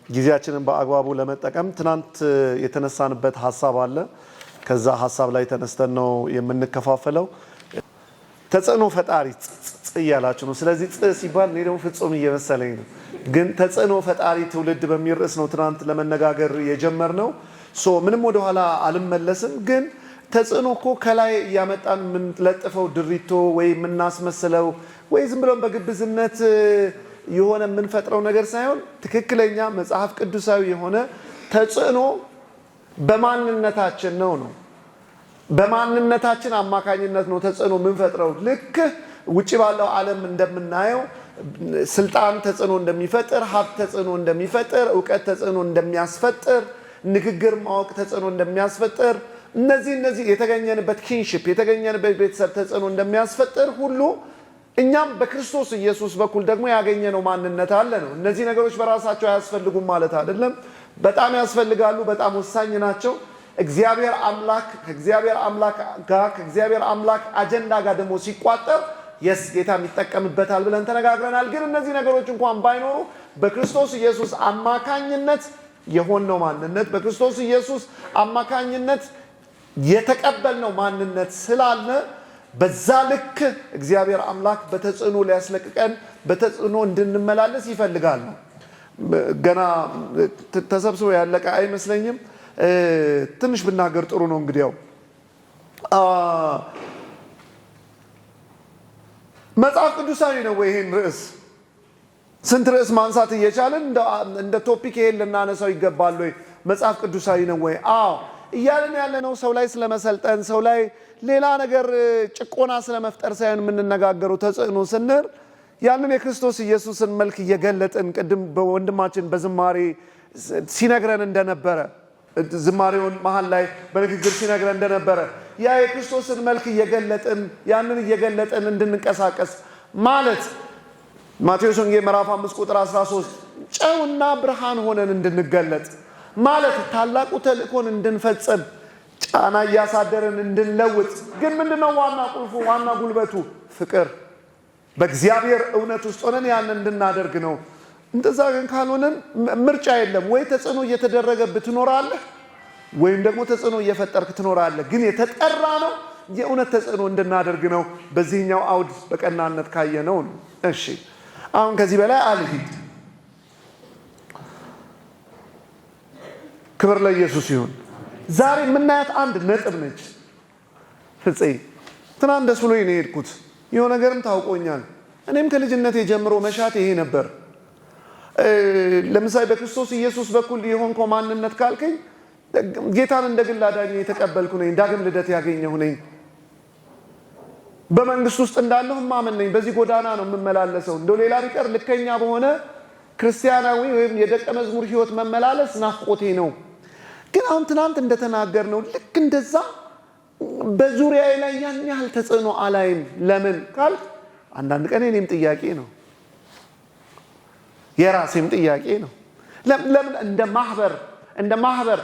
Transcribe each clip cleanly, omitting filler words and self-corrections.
ጊዜያችንን በአግባቡ ለመጠቀም ትናንት የተነሳንበት ሐሳብ አለ። ከዛ ሐሳብ ላይ ተነስተን ነው የምንከፋፈለው። ተጽዕኖ ፈጣሪ እያላችሁ ነው። ስለዚህ ሲባል እኔ ደግሞ ፍጹም እየመሰለኝ ነው። ግን ተጽዕኖ ፈጣሪ ትውልድ በሚል ርዕስ ነው ትናንት ለመነጋገር የጀመርነው። ምንም ወደኋላ አልመለስም። ግን ተጽዕኖ እኮ ከላይ እያመጣን የምንለጥፈው ድሪቶ ወይ የምናስመስለው ወይ ዝም ብለን በግብዝነት የሆነ የምንፈጥረው ነገር ሳይሆን ትክክለኛ መጽሐፍ ቅዱሳዊ የሆነ ተጽዕኖ በማንነታችን ነው። በማንነታችን አማካኝነት ነው ተጽዕኖ የምንፈጥረው። ልክ ውጪ ባለው ዓለም እንደምናየው ስልጣን ተጽዕኖ እንደሚፈጥር፣ ሀብት ተጽዕኖ እንደሚፈጥር፣ እውቀት ተጽዕኖ እንደሚያስፈጥር፣ ንግግር ማወቅ ተጽዕኖ እንደሚያስፈጥር፣ እነዚህ የተገኘንበት ኪንሺፕ የተገኘንበት ቤተሰብ ተጽዕኖ እንደሚያስፈጥር ሁሉ እኛም በክርስቶስ ኢየሱስ በኩል ደግሞ ያገኘነው ማንነት አለ ነው። እነዚህ ነገሮች በራሳቸው አያስፈልጉም ማለት አይደለም። በጣም ያስፈልጋሉ፣ በጣም ወሳኝ ናቸው። እግዚአብሔር አምላክ አጀንዳ ጋር ደግሞ ሲቋጠር ጌታ ይጠቀምበታል ብለን ተነጋግረናል። ግን እነዚህ ነገሮች እንኳን ባይኖሩ በክርስቶስ ኢየሱስ አማካኝነት የሆነው ማንነት በክርስቶስ ኢየሱስ አማካኝነት የተቀበልነው ማንነት ስላለ በዛ ልክ እግዚአብሔር አምላክ በተጽዕኖ ሊያስለቅቀን በተጽዕኖ እንድንመላለስ ይፈልጋል። ገና ተሰብስቦ ያለቀ አይመስለኝም። ትንሽ ብናገር ጥሩ ነው። እንግዲያው መጽሐፍ ቅዱሳዊ ነው ወይ? ይሄን ርዕስ ስንት ርዕስ ማንሳት እየቻለን እንደ ቶፒክ ይሄን ልናነሳው ይገባል ወይ? መጽሐፍ ቅዱሳዊ ነው ወይ? አዎ እያለን ያለነው ሰው ላይ ስለመሰልጠን ሰው ላይ ሌላ ነገር ጭቆና ስለመፍጠር ሳይሆን የምንነጋገረው ተጽዕኖ ስንል ያንን የክርስቶስ ኢየሱስን መልክ እየገለጥን ቅድም በወንድማችን በዝማሬ ሲነግረን እንደነበረ ዝማሬውን መሃል ላይ በንግግር ሲነግረን እንደነበረ ያ የክርስቶስን መልክ እየገለጥን ያንን እየገለጥን እንድንንቀሳቀስ ማለት ማቴዎስ ወንጌል ምዕራፍ 5 ቁጥር 13 ጨውና ብርሃን ሆነን እንድንገለጥ ማለት ታላቁ ተልእኮን እንድንፈጽም ጫና እያሳደረን እንድንለውጥ። ግን ምንድነው ዋና ቁልፉ ዋና ጉልበቱ? ፍቅር። በእግዚአብሔር እውነት ውስጥ ሆነን ያን እንድናደርግ ነው። እንደዛ ግን ካልሆነን ምርጫ የለም። ወይ ተጽዕኖ እየተደረገብህ ትኖራለህ ወይም ደግሞ ተጽዕኖ እየፈጠርክ ትኖራለህ። ግን የተጠራ ነው የእውነት ተጽዕኖ እንድናደርግ ነው። በዚህኛው አውድ በቀናነት ካየነው ነው። እሺ አሁን ከዚህ በላይ አልሂድ። ክብር ለኢየሱስ ይሁን። ዛሬ የምናያት አንድ ነጥብ ነች። ፍፄ ትናንት ደስ ብሎኝ ነው የሄድኩት። የሆነ ነገርም ታውቆኛል። እኔም ከልጅነቴ ጀምሮ መሻት ይሄ ነበር። ለምሳሌ በክርስቶስ ኢየሱስ በኩል የሆንከው ማንነት ካልከኝ ጌታን እንደ ግል አዳኝ የተቀበልኩ ነኝ። ዳግም ልደት ያገኘሁ ነኝ። በመንግስት ውስጥ እንዳለሁ ማመን ነኝ። በዚህ ጎዳና ነው የምመላለሰው። እንደው ሌላ ቢቀር ልከኛ በሆነ ክርስቲያናዊ ወይም የደቀ መዝሙር ህይወት መመላለስ ናፍቆቴ ነው። ግን አሁን ትናንት እንደተናገር ነው ልክ እንደዛ በዙሪያዬ ላይ ያን ያህል ተጽዕኖ አላይም። ለምን ካልክ አንዳንድ ቀን እኔም ጥያቄ ነው የራሴም ጥያቄ ነው። ለምን እንደ ማህበር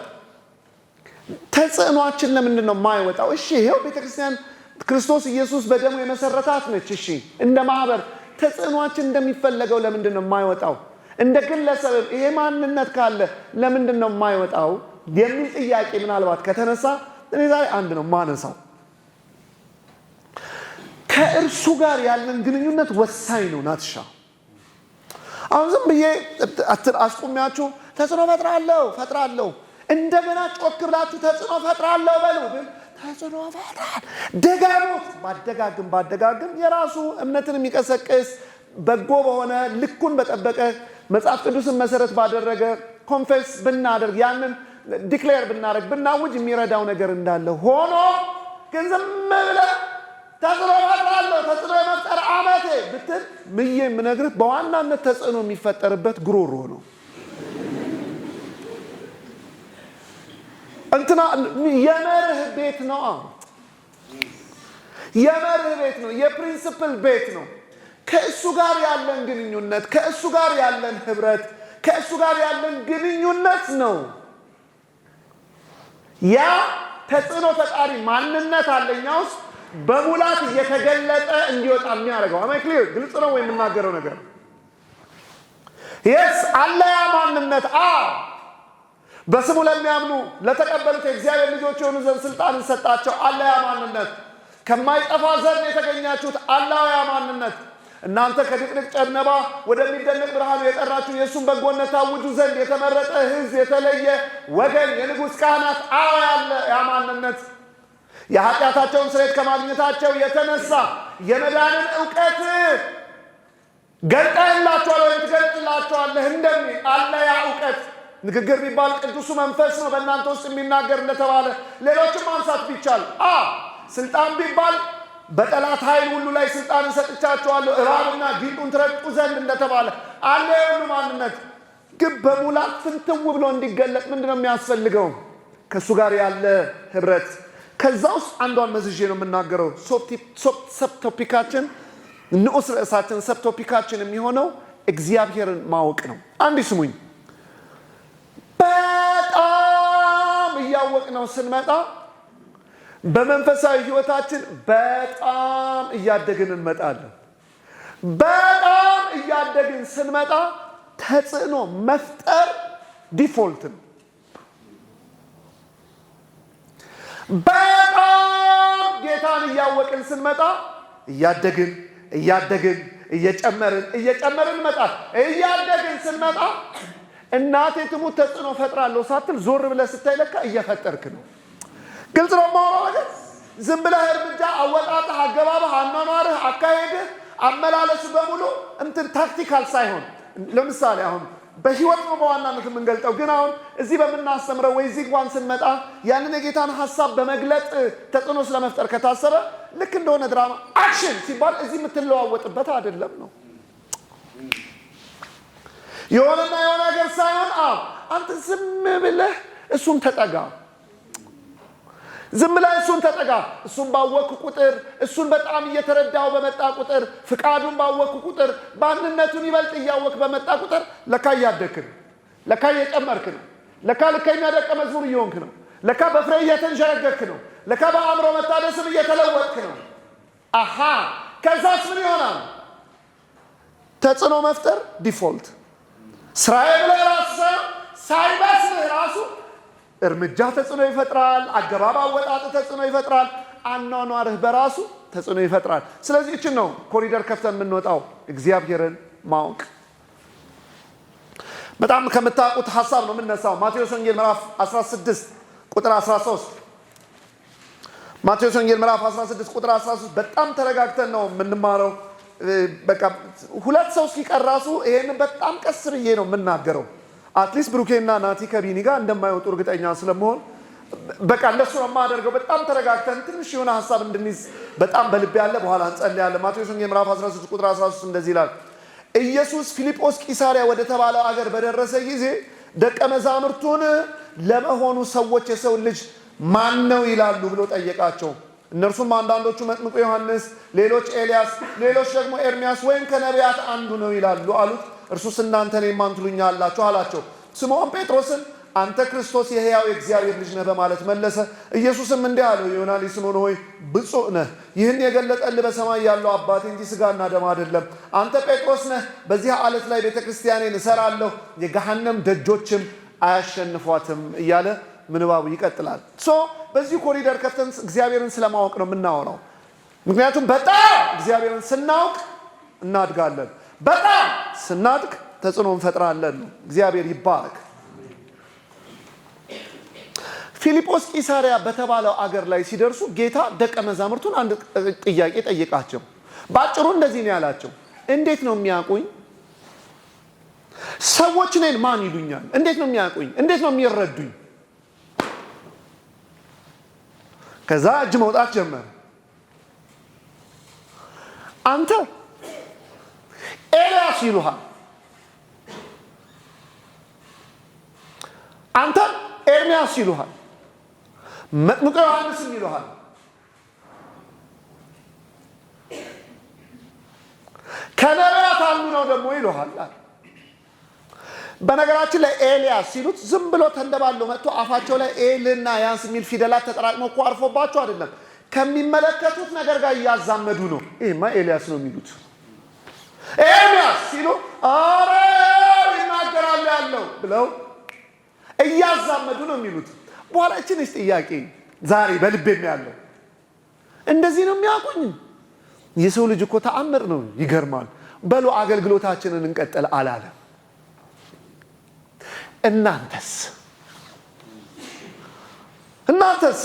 ተጽዕኖአችን ለምንድን ነው የማይወጣው? እሺ ይሄው ቤተክርስቲያን ክርስቶስ ኢየሱስ በደሙ የመሰረታት ነች። እሺ እንደ ማህበር ተጽዕኖአችን እንደሚፈለገው ለምንድን ነው የማይወጣው? እንደ ግለሰብ ይሄ ማንነት ካለ ለምንድን ነው የማይወጣው የሚል ጥያቄ ምናልባት ከተነሳ እኔ ዛሬ አንድ ነው ማነሳው። ከእርሱ ጋር ያለን ግንኙነት ወሳኝ ነው። ናትሻ አሁን ዝም ብዬ አስቆሚያችሁ ተጽዕኖ ፈጥራለሁ እንደገና ጮክ ብላችሁ ተጽዕኖ ፈጥራለሁ በሉ። ግን ተጽዕኖ ፈጥራል ደጋግሞት ባደጋግም የራሱ እምነትን የሚቀሰቅስ በጎ በሆነ ልኩን በጠበቀ መጽሐፍ ቅዱስን መሰረት ባደረገ ኮንፌስ ብናደርግ ያንን ዲክሌር ብናደርግ ብናውጅ የሚረዳው ነገር እንዳለ ሆኖ ግን ዝም ብለህ ተጽዕኖ የመፍጠር አመቴ ብትል ምዬ የምነግርህ በዋናነት ተጽዕኖ የሚፈጠርበት ጉሮሮ ነው። እንትና የመርህ ቤት ነው። የመርህ ቤት ነው። የፕሪንሲፕል ቤት ነው። ከእሱ ጋር ያለን ግንኙነት ከእሱ ጋር ያለን ህብረት ከእሱ ጋር ያለን ግንኙነት ነው ያ ተጽዕኖ ፈጣሪ ማንነት አለኛ ውስጥ በሙላት እየተገለጠ እንዲወጣ የሚያደርገው። አሜን ክሊር ግልጽ ነው ወይ የምናገረው ነገር? የስ አለ ያ ማንነት። በስሙ ለሚያምኑ ለተቀበሉት የእግዚአብሔር ልጆች የሆኑ ዘንድ ስልጣንን ሰጣቸው። አለ ያ ማንነት። ከማይጠፋ ዘር የተገኛችሁት አለ ያ ማንነት። እናንተ ከድቅድቅ ጨለማ ወደሚደነቅ ብርሃኑ የጠራችሁ የእሱን በጎነት ታውጁ ዘንድ የተመረጠ ሕዝብ፣ የተለየ ወገን፣ የንጉሥ ካህናት ያለ ያ ማንነት። የኃጢአታቸውን ስርየት ከማግኘታቸው የተነሳ የመዳንን እውቀት ገልጠህላቸዋል ወይም ትገልጥላቸዋለህ እንደሚል አለ ያ እውቀት። ንግግር ቢባል ቅዱሱ መንፈስ ነው በእናንተ ውስጥ የሚናገር እንደተባለ ሌሎችም ማንሳት ቢቻል ስልጣን ቢባል በጠላት ኃይል ሁሉ ላይ ስልጣንን ሰጥቻቸዋለሁ እባብና ጊንጡን ትረግጡ ዘንድ እንደተባለ አለ የሁሉ ማንነት። ግን በሙላት ፍንትው ብሎ እንዲገለጥ ምንድነው የሚያስፈልገው? ከእሱ ጋር ያለ ህብረት። ከዛ ውስጥ አንዷን መዝዤ ነው የምናገረው። ሰብቶፒካችን ንዑስ ርዕሳችን ሰብቶፒካችን የሚሆነው እግዚአብሔርን ማወቅ ነው። አንድ ስሙኝ። በጣም እያወቅነው ስንመጣ በመንፈሳዊ ህይወታችን በጣም እያደግን እንመጣለን። በጣም እያደግን ስንመጣ ተጽዕኖ መፍጠር ዲፎልት ነው። በጣም ጌታን እያወቅን ስንመጣ እያደግን እየጨመርን እንመጣለን። እያደግን ስንመጣ እናቴ ትሙት ተጽዕኖ ፈጥራለሁ ሳትል ዞር ብለህ ስታይ ለካ እየፈጠርክ ነው። ግልጽ ነው የማወራው ነገር። ዝም ብለህ እርምጃ አወጣጥህ፣ አገባብህ፣ አኗኗርህ፣ አካሄድህ፣ አመላለሱ በሙሉ ታክቲካል ሳይሆን ለምሳሌ አሁን በህይወት ነው በዋናነት የምንገልጠው። ግን አሁን እዚህ በምናስተምረው ወይ እዚህ እንኳን ስንመጣ ያንን የጌታን ሀሳብ በመግለጥ ተጽዕኖ ስለመፍጠር ከታሰበ ልክ እንደሆነ ድራማ አክሽን ሲባል እዚህ የምትለዋወጥበት አይደለም ነው። የሆነና የሆነ ነገር ሳይሆን አንተ ዝም ብለህ እሱን ተጠጋ። ዝም ብለህ እሱን ተጠጋ። እሱን ባወቅክ ቁጥር፣ እሱን በጣም እየተረዳው በመጣ ቁጥር፣ ፍቃዱን ባወቅክ ቁጥር፣ ማንነቱን ይበልጥ እያወቅክ በመጣ ቁጥር ለካ እያደግክ ነው። ለካ እየጨመርክ ነው። ለካ ልከኛ ደቀ መዝሙር እየሆንክ ነው። ለካ በፍሬ እየተንሸረገክ ነው። ለካ በአእምሮ መታደስም እየተለወጥክ ነው። ከዛስ ምን ይሆናል? ተጽዕኖ መፍጠር ዲፎልት ስራዬ ብለህ ራሱ ሳይመስልህ ራሱ እርምጃ ተጽዕኖ ይፈጥራል። አገባብ አወጣጥ ተጽዕኖ ይፈጥራል። አኗኗርህ በራሱ ተጽዕኖ ይፈጥራል። ስለዚህ እችን ነው ኮሪደር ከፍተን የምንወጣው፣ እግዚአብሔርን ማወቅ። በጣም ከምታውቁት ሀሳብ ነው የምነሳው። ማቴዎስ ወንጌል ምዕራፍ 16 ቁጥር 13 ማቴዎስ ወንጌል ምዕራፍ 16 ቁጥር 13 በጣም ተረጋግተን ነው የምንማረው። በቃ ሁለት ሰው ሲቀር ራሱ ይሄንን በጣም ቀስ ብዬ ነው የምናገረው። አትሊስት ብሩኬና ናቲ ከቢኒ ጋር እንደማይወጡ እርግጠኛ ስለመሆን በቃ እንደሱ ነው የማደርገው። በጣም ተረጋግተን ትንሽ የሆነ ሀሳብ እንድንይዝ በጣም በልብ ያለ በኋላ እንጸልያለን። ማቴዎስ ወንጌል ምዕራፍ 16 ቁጥር 13 እንደዚህ ይላል። ኢየሱስ ፊልጶስ ቂሳሪያ ወደ ተባለው አገር በደረሰ ጊዜ ደቀ መዛሙርቱን ለመሆኑ ሰዎች የሰው ልጅ ማን ነው ይላሉ ብሎ ጠየቃቸው። እነርሱም አንዳንዶቹ መጥምቁ ዮሐንስ፣ ሌሎች ኤልያስ፣ ሌሎች ደግሞ ኤርሚያስ ወይም ከነቢያት አንዱ ነው ይላሉ አሉት። እርሱስ እናንተ እኔን ማን ትሉኛላችሁ አላቸው። ስምዖን ጴጥሮስን አንተ ክርስቶስ የሕያው የእግዚአብሔር ልጅ ነህ በማለት መለሰ። ኢየሱስም እንዲህ አለው፣ የዮና ልጅ ስምዖን ሆይ ብፁዕ ነህ፣ ይህን የገለጠልህ በሰማይ ያለው አባቴ እንጂ ሥጋና ደም አይደለም። አንተ ጴጥሮስ ነህ፣ በዚህ ዓለት ላይ ቤተ ክርስቲያኔን እሰራለሁ፣ የገሃነም ደጆችም አያሸንፏትም እያለ ምንባቡ ይቀጥላል። በዚህ ኮሪደር ከፍተን እግዚአብሔርን ስለማወቅ ነው የምናወራው። ምክንያቱም በጣም እግዚአብሔርን ስናውቅ እናድጋለን፣ በጣም ስናድግ ተጽዕኖ እንፈጥራለን። እግዚአብሔር ይባረክ። ፊልጶስ ቂሳሪያ በተባለው አገር ላይ ሲደርሱ ጌታ ደቀ መዛሙርቱን አንድ ጥያቄ ጠየቃቸው። በአጭሩ እንደዚህ ነው ያላቸው፣ እንዴት ነው የሚያውቁኝ? ሰዎች እኔን ማን ይሉኛል? እንዴት ነው የሚያውቁኝ? እንዴት ነው የሚረዱኝ? ከዛ እጅ መውጣት ጀመረ። አንተ ኤልያስ ይሉሃል፣ አንተ ኤርሚያስ ይሉሃል፣ መጥምቁ ዮሐንስም ይሉሃል። ከነቢያት አንዱ ነው ደግሞ ይሉሃል። በነገራችን ላይ ኤልያስ ሲሉት ዝም ብሎ ተንደባለው መጥቶ አፋቸው ላይ ኤልና ያንስ የሚል ፊደላት ተጠራቅመው እኮ አርፎባቸው አይደለም፣ ከሚመለከቱት ነገር ጋር እያዛመዱ ነው። ይሄማ ኤልያስ ነው የሚሉት። ኤርሚያስ ሲሉ አረ ነገር አለ ያለው ብለው እያዛመዱ ነው የሚሉት። በኋላ እችንስ ጥያቄ ዛሬ በልቤም ያለው እንደዚህ ነው የሚያውቁኝ? የሰው ልጅ እኮ ተአምር ነው። ይገርማል። በሉ አገልግሎታችንን እንቀጥል አላለም። እናንተስ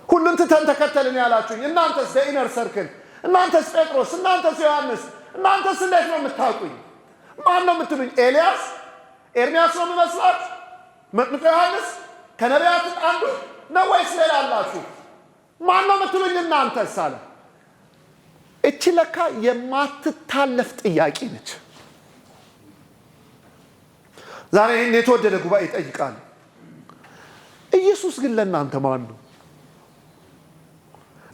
ሁሉን ትተን ተከተልን ያላችሁኝ እናንተስ በኢነር ሰርክል፣ እናንተስ ጴጥሮስ፣ እናንተስ ዮሐንስ፣ እናንተስ እንዴት ነው የምታውቁኝ? ማን ነው የምትሉኝ? ኤልያስ ኤርሚያስ ነው የምመስላት? መጥምቁ ዮሐንስ ከነቢያት አንዱ ነው ወይስ ሌላ አላችሁ? ማን ነው የምትሉኝ እናንተስ አለ። እቺ ለካ የማትታለፍ ጥያቄ ነች። ዛሬ ይህን የተወደደ ጉባኤ ይጠይቃል። ኢየሱስ ግን ለእናንተ ማን ነው?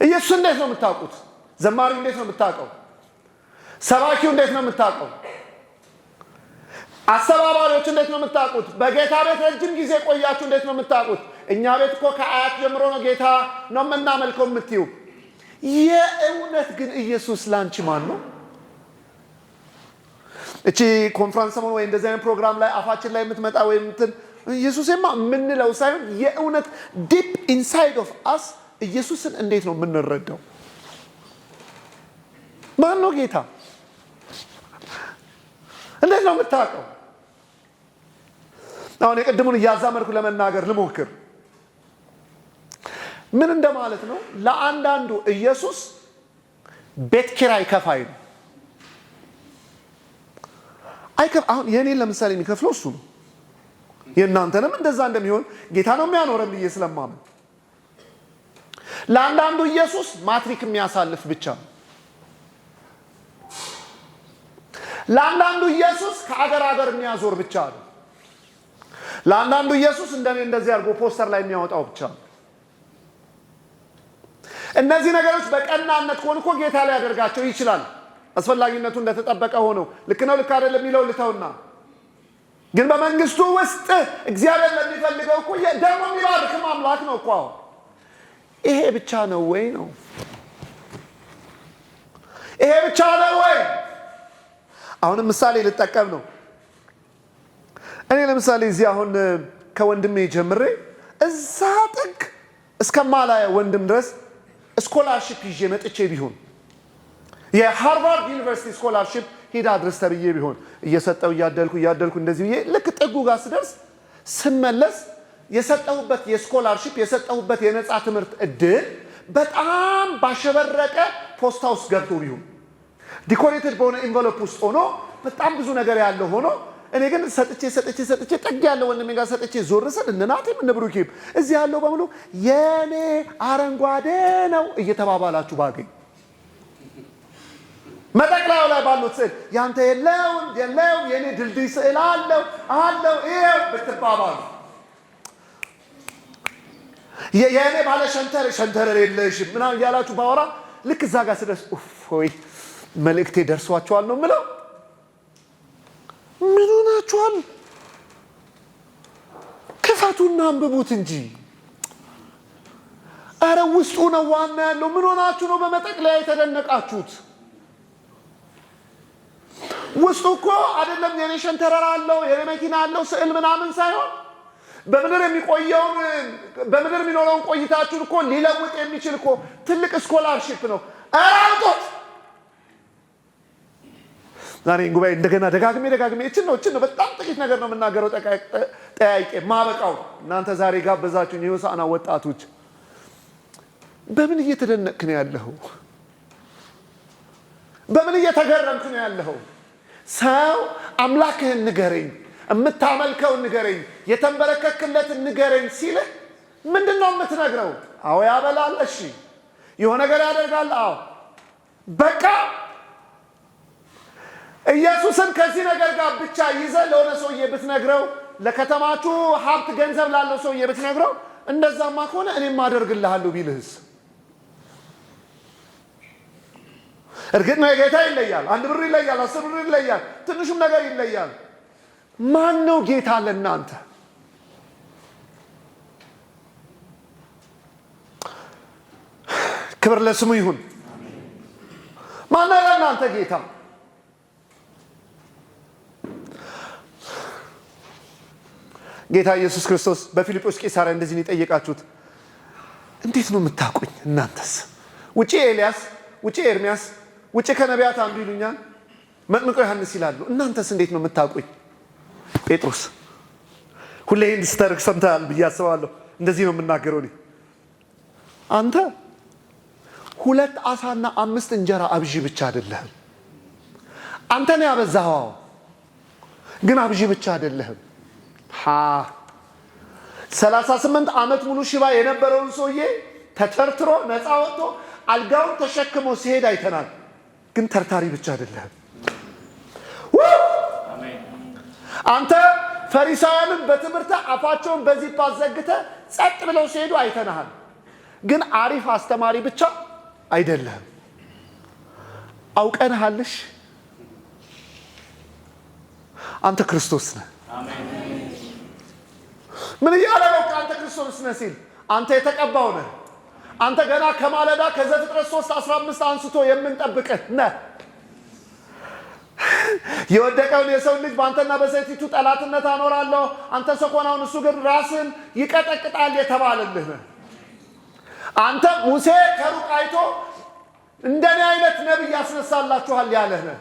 ኢየሱስ እንዴት ነው የምታውቁት? ዘማሪው እንዴት ነው የምታውቀው? ሰባኪው እንዴት ነው የምታውቀው? አስተባባሪዎች እንዴት ነው የምታውቁት? በጌታ ቤት ረጅም ጊዜ ቆያችሁ እንዴት ነው የምታውቁት? እኛ ቤት እኮ ከአያት ጀምሮ ነው ጌታ ነው የምናመልከው የምትዩ። የእውነት ግን ኢየሱስ ላንቺ ማን ነው? እቺ ኮንፈረንስ ሰሞን ወይ እንደዚህ አይነት ፕሮግራም ላይ አፋችን ላይ የምትመጣ ወይ ኢየሱስማ የምንለው ሳይሆን የእውነት ዲፕ ኢንሳይድ ኦፍ አስ ኢየሱስን እንዴት ነው የምንረዳው? ማን ነው ጌታ? እንዴት ነው የምታውቀው? አሁን የቅድሙን እያዛመርኩ ለመናገር ልሞክር። ምን እንደማለት ነው? ለአንዳንዱ ኢየሱስ ቤት ኪራይ ከፋይ ነው። አሁን የኔን ለምሳሌ የሚከፍለው እሱ ነው። የእናንተንም እንደዛ እንደሚሆን ጌታ ነው የሚያኖረን ብዬ ስለማምን፣ ለአንዳንዱ ኢየሱስ ማትሪክ የሚያሳልፍ ብቻ ነው። ለአንዳንዱ ኢየሱስ ከአገር አገር የሚያዞር ብቻ ነው። ለአንዳንዱ ኢየሱስ እንደዚህ አድርጎ ፖስተር ላይ የሚያወጣው ብቻ ነው። እነዚህ ነገሮች በቀናነት ከሆኑ እኮ ጌታ ላይ ያደርጋቸው ይችላል። አስፈላጊነቱ እንደተጠበቀ ሆኖ ልክ ነው ልክ አይደለም የሚለው ልተውና፣ ግን በመንግስቱ ውስጥ እግዚአብሔር ለሚፈልገው እኮ ደግሞ የሚባርክም አምላክ ነው እኮ። ይሄ ብቻ ነው ወይ ነው? ይሄ ብቻ ነው ወይ? አሁንም ምሳሌ ልጠቀም ነው። እኔ ለምሳሌ እዚህ አሁን ከወንድሜ ጀምሬ እዛ ጥግ እስከማላየ ወንድም ድረስ ስኮላርሺፕ ይዤ መጥቼ ቢሆን የሃርቫርድ ዩኒቨርሲቲ ስኮላርሺፕ ሂድ አድርስ ተብዬ ቢሆን እየሰጠው እያደልኩ እንደዚህ ብዬ ልክ ጥጉ ጋር ስደርስ ስመለስ የሰጠሁበት የስኮላርሺፕ የሰጠሁበት የነፃ ትምህርት እድል በጣም ባሸበረቀ ፖስታ ውስጥ ገብቶ ቢሆን ዲኮሬትድ በሆነ ኢንቨሎፕ ውስጥ ሆኖ በጣም ብዙ ነገር ያለው ሆኖ እኔ ግን ሰጥቼ ጠግ ያለው ወንድሜ ጋር ሰጥቼ ዞር ስል እናቴም እንብሩኬም እዚህ ያለው በሙሉ የኔ አረንጓዴ ነው እየተባባላችሁ ባገኝ መጠቅላዩ ላይ ባሉት ስዕል ያንተ የለውም የኔ ድልድይ ስዕል አለው ይሄው ብትባባሉ የኔ ባለ ሸንተረር የለሽም ምናምን እያላችሁ ባወራ ልክ እዛ ጋር ስደርስ ኡፎይ መልእክቴ ደርሷቸዋል ነው የምለው። ምን ሆናችኋል? ክፈቱና አንብቡት እንጂ። አረ ውስጡ ነው ዋና ያለው። ምን ሆናችሁ ነው በመጠቅለያ የተደነቃችሁት? ውስጡ እኮ አይደለም የኔ ሸንተረር አለው የኔ መኪና አለው ስዕል ምናምን ሳይሆን በምድር የሚኖረውን ቆይታችሁን እኮ ሊለውጥ የሚችል እኮ ትልቅ ስኮላርሺፕ ነው። አራውቶት ዛሬ ጉባኤ እንደገና ደጋግሜ እችን ነው በጣም ጥቂት ነገር ነው የምናገረው። ጠያቄ ማበቃው እናንተ ዛሬ ጋበዛችሁኝ የሆሳዕና ወጣቶች በምን እየተደነቅክ ነው ያለኸው? በምን እየተገረምክ ነው ያለኸው? ሰው አምላክህን ንገረኝ፣ የምታመልከውን ንገረኝ፣ የተንበረከክለትን ንገረኝ ሲልህ ምንድን ነው የምትነግረው? አዎ ያበላል፣ እሺ የሆነ ነገር ያደርጋል፣ አዎ በቃ ኢየሱስን ከዚህ ነገር ጋር ብቻ ይዘህ ለሆነ ሰውዬ ብትነግረው፣ ለከተማችሁ ሀብት ገንዘብ ላለው ሰውዬ ብትነግረው እንደዛማ ከሆነ እኔም አደርግልሃለሁ ቢልህስ? እርግጥ ነው የጌታ ይለያል። 1 ብር ይለያል፣ 10 ብር ይለያል፣ ትንሹም ነገር ይለያል። ማን ነው ጌታ ለእናንተ? ክብር ለስሙ ይሁን። ማን ነው ለእናንተ ጌታ? ጌታ ኢየሱስ ክርስቶስ በፊልጶስ ቄሳርያ እንደዚህ ነው የጠየቃችሁት፣ እንዴት ነው የምታውቁኝ እናንተስ? ውጪ ኤልያስ፣ ውጪ ኤርሚያስ፣ ውጪ ከነቢያት አንዱ ይሉኛል፣ መጥምቁ ዮሐንስ ይላሉ። እናንተስ እንዴት ነው የምታውቁኝ? ጴጥሮስ ሁሌ ይህን ስተርክ ሰምተሃል ብዬ አስባለሁ። እንደዚህ ነው የምናገረው እኔ። አንተ 2 ዓሣና 5 እንጀራ አብዢ ብቻ አይደለህም። አንተ ነው ያበዛኸው፣ ግን አብዢ ብቻ አይደለህም። 38 ዓመት ሙሉ ሽባ የነበረውን ሰውዬ ተተርትሮ ነፃ ወጥቶ አልጋውን ተሸክሞ ሲሄድ አይተናል። ግን ተርታሪ ብቻ አይደለህም። አንተ ፈሪሳውያንን በትምህርት አፋቸውን በዚህ ዘግተ ጸጥ ብለው ሲሄዱ አይተናል። ግን አሪፍ አስተማሪ ብቻ አይደለህም። አውቀንሃልሽ፣ አንተ ክርስቶስ ነህ። ምን እያለ ነው? አንተ ክርስቶስ ነህ ሲል አንተ የተቀባው ነህ። አንተ ገና ከማለዳ ከዘፍጥረት 3:15 አንስቶ የምንጠብቅህ ነህ። የወደቀውን የሰው ልጅ በአንተና በሴቲቱ ጠላትነት አኖራለሁ፣ አንተ ሰኮናውን እሱ ግን ራስን ይቀጠቅጣል የተባለልህ ነህ። አንተ ሙሴ ከሩቅ አይቶ እንደኔ አይነት ነብይ ያስነሳላችኋል ያለህ ነህ።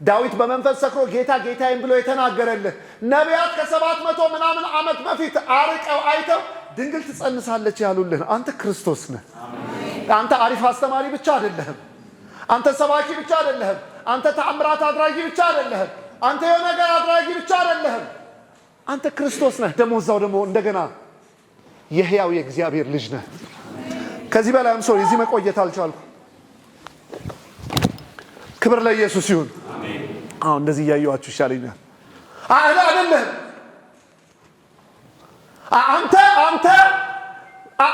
ዳዊት በመንፈስ ሰክሮ ጌታ ጌታዬን ብሎ የተናገረልህ። ነቢያት ከ700 ምናምን ዓመት በፊት አርቀው አይተው ድንግል ትጸንሳለች ያሉልህ። አንተ ክርስቶስ ነህ። አንተ አሪፍ አስተማሪ ብቻ አይደለህም። አንተ ሰባኪ ብቻ አይደለህም። አንተ ተአምራት አድራጊ ብቻ አይደለህም። አንተ የሆነ ነገር አድራጊ ብቻ አይደለህም። አንተ ክርስቶስ ነህ። እዛው ደግሞ እንደገና የሕያው የእግዚአብሔር ልጅ ነህ። ከዚህ በላይ ሰው እዚህ መቆየት አልቻልኩ። ክብር ለኢየሱስ ይሁን። አሁን እንደዚህ እያየኋችሁ ይሻለኛል። አይደለህም።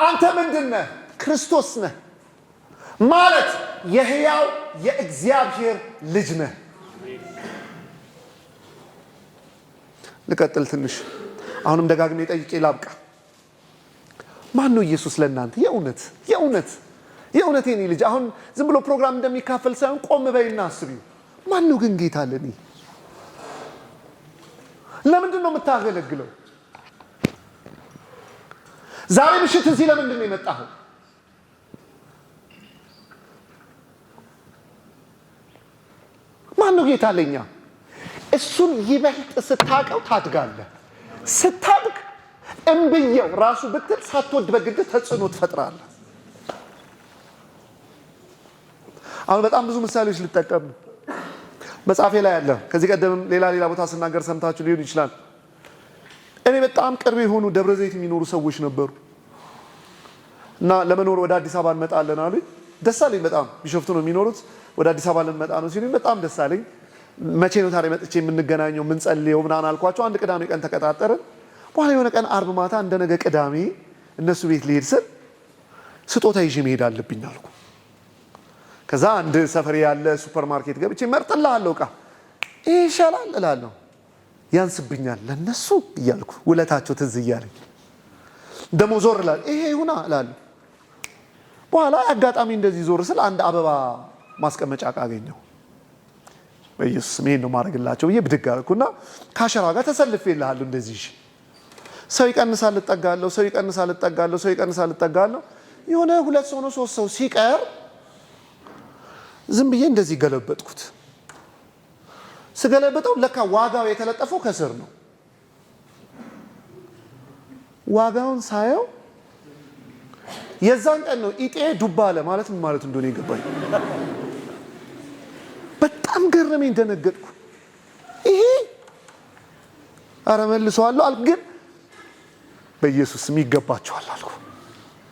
አንተ ምንድን ነህ? ክርስቶስ ነህ ማለት የሕያው የእግዚአብሔር ልጅ ነህ። ልቀጥል ትንሽ። አሁንም ደጋግሜ ጠይቄ ላብቃ። ማን ነው ኢየሱስ ለእናንተ? የእውነት የኔ ልጅ። አሁን ዝም ብሎ ፕሮግራም እንደሚካፈል ሳይሆን ቆም በይና አስቢው። ማን ነው ግን ጌታ ለኔ? ለምንድን ነው የምታገለግለው? ዛሬ ምሽት እዚህ ለምንድን ነው የመጣኸው? ማን ነው ጌታ ለኛ? እሱን ይበልጥ ስታውቀው ታድጋለህ። ስታድግ እምብየው ራሱ ብትል ሳትወድ በግድ ተጽዕኖ ትፈጥራለህ። አሁን በጣም ብዙ ምሳሌዎች ልጠቀም ነው። መጽሐፌ ላይ አለ። ከዚህ ቀደም ሌላ ቦታ ስናገር ሰምታችሁ ሊሆን ይችላል። እኔ በጣም ቅርብ የሆኑ ደብረ ዘይት የሚኖሩ ሰዎች ነበሩ እና ለመኖር ወደ አዲስ አበባ እንመጣለን አሉኝ። ደስ አለኝ በጣም። ቢሾፍቱ ነው የሚኖሩት። ወደ አዲስ አበባ ልንመጣ ነው ሲሉኝ በጣም ደስ አለኝ። መቼ ነው ታዲያ መጥቼ የምንገናኘው የምንጸልየው ምናምን አልኳቸው። አንድ ቅዳሜ ቀን ተቀጣጠርን። በኋላ የሆነ ቀን አርብ ማታ እንደነገ ቅዳሜ እነሱ ቤት ልሄድ ስል ስጦታ ይዤ መሄድ አለብኝ አልኩ። ከዛ አንድ ሰፈር ያለ ሱፐር ማርኬት ገብቼ መርጥልሃለሁ ዕቃ ይሄ ይሻላል እላለሁ። ያንስብኛል ለነሱ እያልኩ ውለታቸው ትዝ እያለኝ ደሞ ዞር እላለሁ። ይሄ ይሁና እላለሁ። በኋላ አጋጣሚ እንደዚህ ዞር ስል አንድ አበባ ማስቀመጫ ዕቃ አገኘሁ። በኢየሱስ ስም ይሄን ነው ማድረግላቸው ብዬ ብድግ አልኩና ካሸራ ጋር ተሰልፌልሃለሁ እንደዚህ ሰው ይቀንሳል እጠጋለሁ፣ ሰው ይቀንሳል እጠጋለሁ፣ ሰው ይቀንሳል እጠጋለሁ። የሆነ 2 ሰው ነው 3 ሰው ሲቀር ዝም ብዬ እንደዚህ ገለበጥኩት። ስገለበጠው ለካ ዋጋው የተለጠፈው ከስር ነው። ዋጋውን ሳየው የዛን ቀን ነው ኢጤ ዱባ አለ ማለት ምን ማለት እንደሆነ ይገባኝ። በጣም ገረመኝ፣ ደነገጥኩ። ይሄ አረ መልሰዋለሁ አልኩ። ግን በኢየሱስ ስም ይገባቸዋል አልኩ።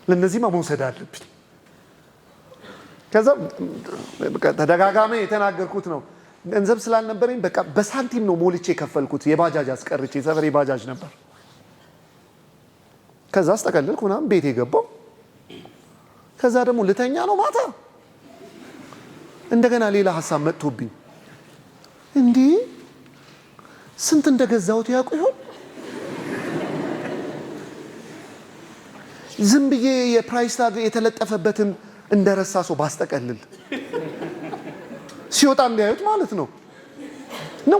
ለነዚህማ መውሰድ አለብኝ። ከዛ ተደጋጋሚ የተናገርኩት ነው። ገንዘብ ስላልነበረኝ በቃ በሳንቲም ነው ሞልቼ የከፈልኩት። የባጃጅ አስቀርቼ ሰፈር የባጃጅ ነበር። ከዛ አስጠቀልልኩ ምናምን ቤት የገባው። ከዛ ደግሞ ልተኛ ነው ማታ። እንደገና ሌላ ሀሳብ መጥቶብኝ እንዲህ ስንት እንደገዛሁት ያውቁ ይሆን? ዝም ብዬ የፕራይስ ታግ የተለጠፈበትን እንደረሳ ሰው ባስጠቀልል ሲወጣ እንዲያዩት ማለት ነው።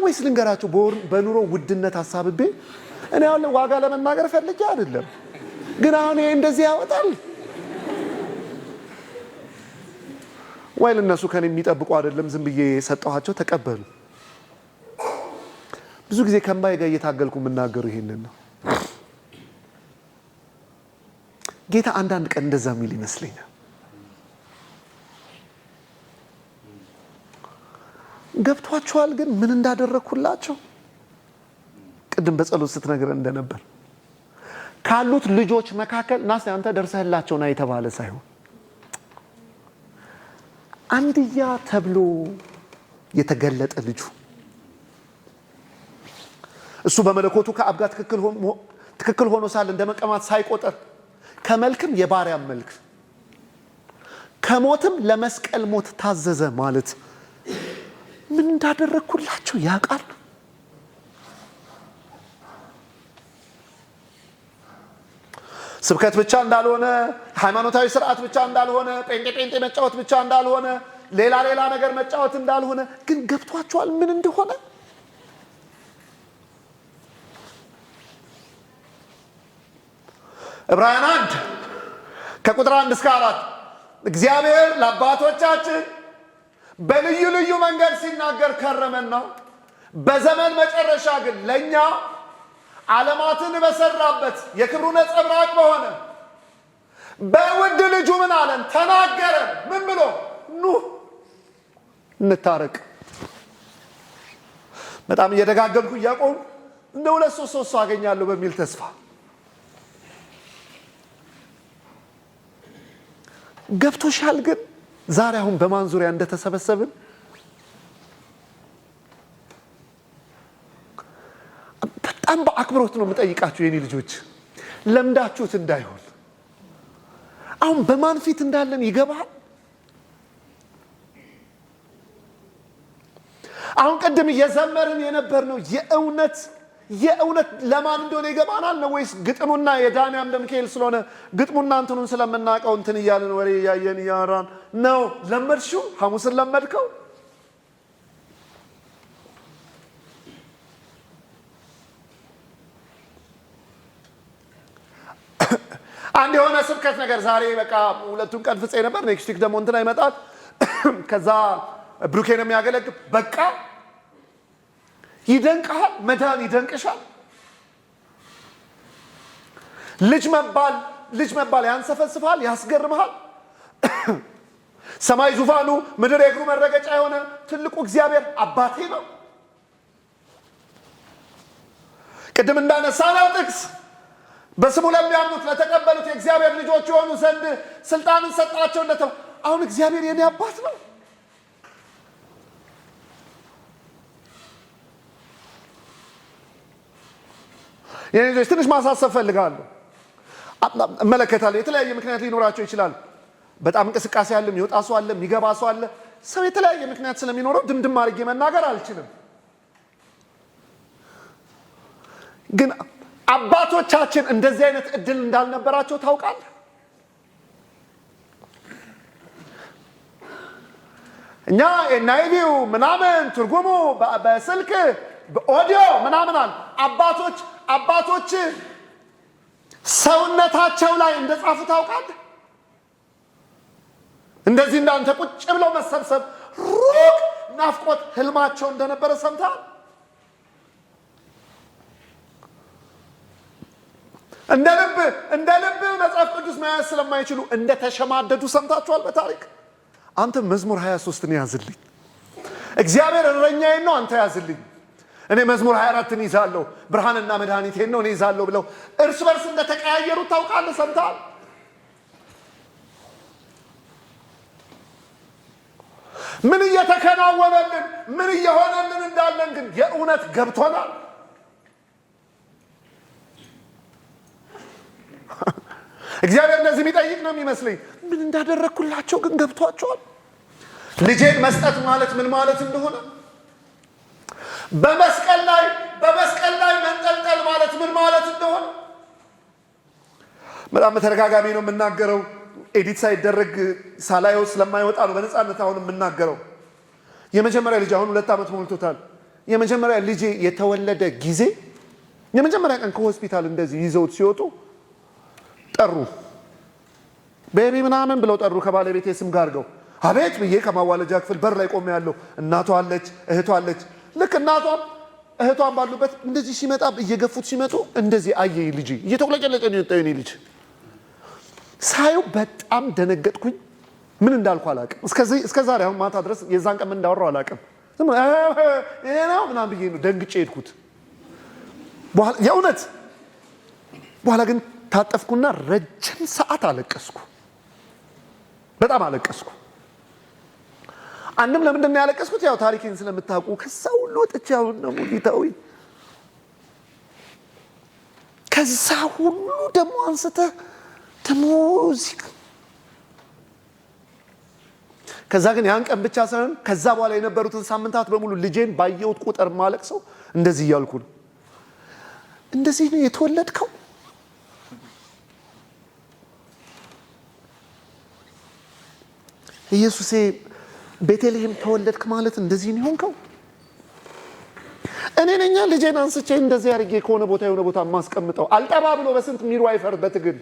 ወይስ ልንገራቸው በኑሮ ውድነት ሀሳብቤ እኔ አሁን ዋጋ ለመናገር ፈልጌ አይደለም፣ ግን አሁን ይሄ እንደዚህ ያወጣል ወይ? ለነሱ ከኔ የሚጠብቁ አይደለም፣ ዝም ብዬ ሰጣኋቸው ተቀበሉ። ብዙ ጊዜ ከማይ ጋር እየታገልኩ የምናገሩ ይሄንን ነው። ጌታ አንዳንድ ቀን እንደዛ የሚል ይመስለኛል። ገብቷቸዋል ግን ምን እንዳደረኩላቸው? ቅድም በጸሎት ስትነግረን እንደነበር ካሉት ልጆች መካከል ናስ አንተ ደርሰህላቸው ና የተባለ ሳይሆን አንድያ ተብሎ የተገለጠ ልጁ እሱ በመለኮቱ ከአብ ጋር ትክክል ሆኖ ሳለ እንደመቀማት ሳይቆጠር ከመልክም የባሪያ መልክ ከሞትም ለመስቀል ሞት ታዘዘ ማለት ምን እንዳደረኩላቸው ያውቃል። ስብከት ብቻ እንዳልሆነ፣ ሃይማኖታዊ ስርዓት ብቻ እንዳልሆነ፣ ጴንጤ መጫወት ብቻ እንዳልሆነ፣ ሌላ ነገር መጫወት እንዳልሆነ ግን ገብቷቸዋል ምን እንደሆነ። ዕብራውያን 1 ከቁጥር 1 እስከ 4 እግዚአብሔር ለአባቶቻችን በልዩ ልዩ መንገድ ሲናገር ከረመና በዘመን መጨረሻ ግን ለኛ ዓለማትን በሰራበት የክብሩ ነጸብራቅ በሆነ በውድ ልጁ ምን አለን? ተናገረን። ምን ብሎ? ኑ እንታረቅ። በጣም እየደጋገምኩ እያቆም እንደ 2-3 አገኛለሁ በሚል ተስፋ ገብቶሻል። ግን ዛሬ አሁን በማን ዙሪያ እንደተሰበሰብን በጣም በአክብሮት ነው የምጠይቃችሁ የኔ ልጆች፣ ለምዳችሁት እንዳይሆን። አሁን በማን ፊት እንዳለን ይገባል። አሁን ቅድም እየዘመርን የነበርነው የእውነት ለማን እንደሆነ ይገባናል ነው ወይስ ግጥሙና የዳንያ አምደ ሚካኤል ስለሆነ ግጥሙና እንትኑን ስለምናውቀው እንትን እያልን ወሬ እያየን እያወራን ነው? ለመድሽው? ሐሙስን ለመድከው? አንድ የሆነ ስብከት ነገር ዛሬ በቃ 2 ቀን ፍፄ ነበር። ኔክስት ዊክ ደግሞ እንትና ይመጣል። ከዛ ብሩኬ ነው የሚያገለግል። በቃ ይደንቃል። መዳን ይደንቅሻል። ልጅ መባል ያንሰፈስፋል፣ ያስገርምሃል። ሰማይ ዙፋኑ ምድር የእግሩ መረገጫ የሆነ ትልቁ እግዚአብሔር አባቴ ነው። ቅድም እንዳነሳነው ጥቅስ በስሙ ለሚያምኑት ለተቀበሉት የእግዚአብሔር ልጆች የሆኑ ዘንድ ስልጣንን ሰጣቸው እንደተው። አሁን እግዚአብሔር የኔ አባት ነው። የኔ ልጆች ትንሽ ማሳሰብ ፈልጋለሁ። እመለከታለሁ። የተለያየ ምክንያት ሊኖራቸው ይችላል። በጣም እንቅስቃሴ አለ፣ የሚወጣ ሰው አለ፣ የሚገባ ሰው አለ። ሰው የተለያየ ምክንያት ስለሚኖረው ድምድም አድርጌ መናገር አልችልም። ግን አባቶቻችን እንደዚህ አይነት እድል እንዳልነበራቸው ታውቃለህ። እኛ ኤንአይቪው ምናምን ትርጉሙ በስልክ በኦዲዮ ምናምን አለ። አባቶች ሰውነታቸው ላይ እንደጻፉ ታውቃለህ። እንደዚህ እንዳንተ ቁጭ ብለው መሰብሰብ ሩቅ ናፍቆት ህልማቸው እንደነበረ ሰምተሃል። እንደ ልብ መጽሐፍ ቅዱስ መያዝ ስለማይችሉ እንደተሸማደዱ ሰምታችኋል በታሪክ። አንተ መዝሙር 23ን ያዝልኝ፣ እግዚአብሔር እረኛዬ ነው አንተ ያዝልኝ፣ እኔ መዝሙር 24ን ይዛለሁ፣ ብርሃንና መድኃኒቴን ነው እኔ ይዛለሁ ብለው እርስ በርስ እንደተቀያየሩ ታውቃለህ፣ ሰምተሃል። ምን እየተከናወነልን ምን እየሆነልን እንዳለን ግን የእውነት ገብቶናል። እግዚአብሔር እንደዚህ የሚጠይቅ ነው የሚመስለኝ። ምን እንዳደረግኩላቸው ግን ገብቷቸዋል። ልጄን መስጠት ማለት ምን ማለት እንደሆነ፣ በመስቀል ላይ መንጠልጠል ማለት ምን ማለት እንደሆነ በጣም በተደጋጋሚ ነው የምናገረው። ኤዲት ሳይደረግ ሳላየው ስለማይወጣ ነው በነፃነት አሁን የምናገረው። የመጀመሪያ ልጅ አሁን 2 ዓመት ሞልቶታል። የመጀመሪያ ልጄ የተወለደ ጊዜ የመጀመሪያ ቀን ከሆስፒታል እንደዚህ ይዘውት ሲወጡ ጠሩ። ቤቢ ምናምን ብለው ጠሩ ከባለቤቴ ስም ጋር አድርገው። አቤት ብዬ ከማዋለጃ ክፍል በር ላይ ቆሜ ያለው እናቷ አለች፣ እህቷ አለች። ልክ እናቷም እህቷን ባሉበት እንደዚህ ሲመጣ እየገፉት ሲመጡ እንደዚህ አየኝ። ልጅ እየተቆለጨለጨ ነው የወጣው። የኔ ልጅ ሳየው በጣም ደነገጥኩኝ። ምን እንዳልኩ አላውቅም። እስከ ዛሬ አሁን ማታ ድረስ የዛን ቀን ምን እንዳወራው አላውቅም። ይሄ ነው ምናምን ብዬ ነው ደንግጬ ሄድኩት። የእውነት በኋላ ግን ታጠፍኩና ረጅም ሰዓት አለቀስኩ። በጣም አለቀስኩ። አንድም ለምንድን ነው ያለቀስኩት? ያው ታሪኬን ስለምታውቁ ከዛ ሁሉ ወጥቼ አሁን ነው ጌታዊ፣ ከዛ ሁሉ ደግሞ አንስተህ ደግሞ ከዛ ግን ያን ቀን ብቻ ሳይሆን ከዛ በኋላ የነበሩትን ሳምንታት በሙሉ ልጄን ባየሁት ቁጥር ማለቅ ሰው እንደዚህ እያልኩ ነው። እንደዚህ ነው የተወለድከው? ኢየሱሴ ቤተልሔም ተወለድክ ማለት እንደዚህ ነው ሆንከው? እኔ ነኛ ልጄን አንስቼ እንደዚህ አድርጌ ከሆነ ቦታ የሆነ ቦታ ማስቀምጠው አልጠባ ብሎ በስንት ሚድዋይፈር በትግል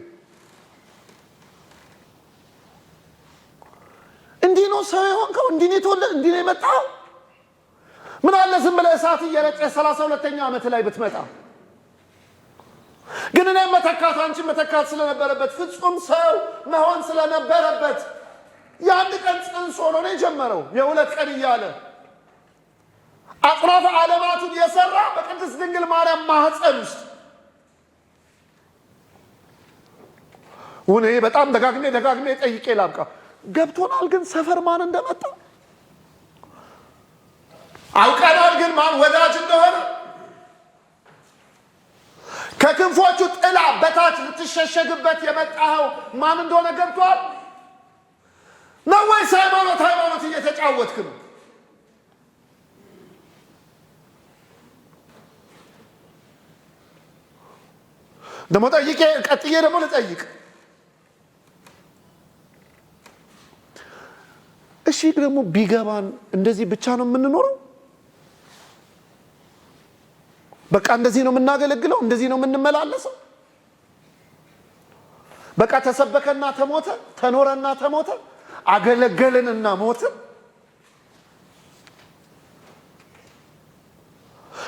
እንዲህ ነው ሰው የሆንከው? እንዲህ ነው የተወለድ? እንዲህ ነው የመጣው? ምን አለ ዝም ብለህ እሳት እየረጨ 32ኛ ዓመት ላይ ብትመጣ። ግን እኔ መተካት አንቺ መተካት ስለነበረበት ፍጹም ሰው መሆን ስለነበረበት የአንድ ቀን ጽንስ ሆኖ ነው የጀመረው። የሁለት ቀን እያለ አጽናፈ ዓለማቱን የሰራ በቅድስት ድንግል ማርያም ማህፀን ውስጥ እኔ በጣም ደጋግሜ ጠይቄ ላብቃ። ገብቶናል ግን ሰፈር ማን እንደመጣ አውቀናል። ግን ማን ወዳጅ እንደሆነ ከክንፎቹ ጥላ በታች ልትሸሸግበት የመጣኸው ማን እንደሆነ ገብቷል ነው ወይስ ሃይማኖት እየተጫወትክ ነው? ደግሞ ጠይቄ ቀጥዬ ደግሞ ልጠይቅ። እሺ ደግሞ ቢገባን እንደዚህ ብቻ ነው የምንኖረው? በቃ እንደዚህ ነው የምናገለግለው? እንደዚህ ነው የምንመላለሰው? በቃ ተሰበከና ተሞተ፣ ተኖረና ተሞተ፣ አገለገልንና ሞተ።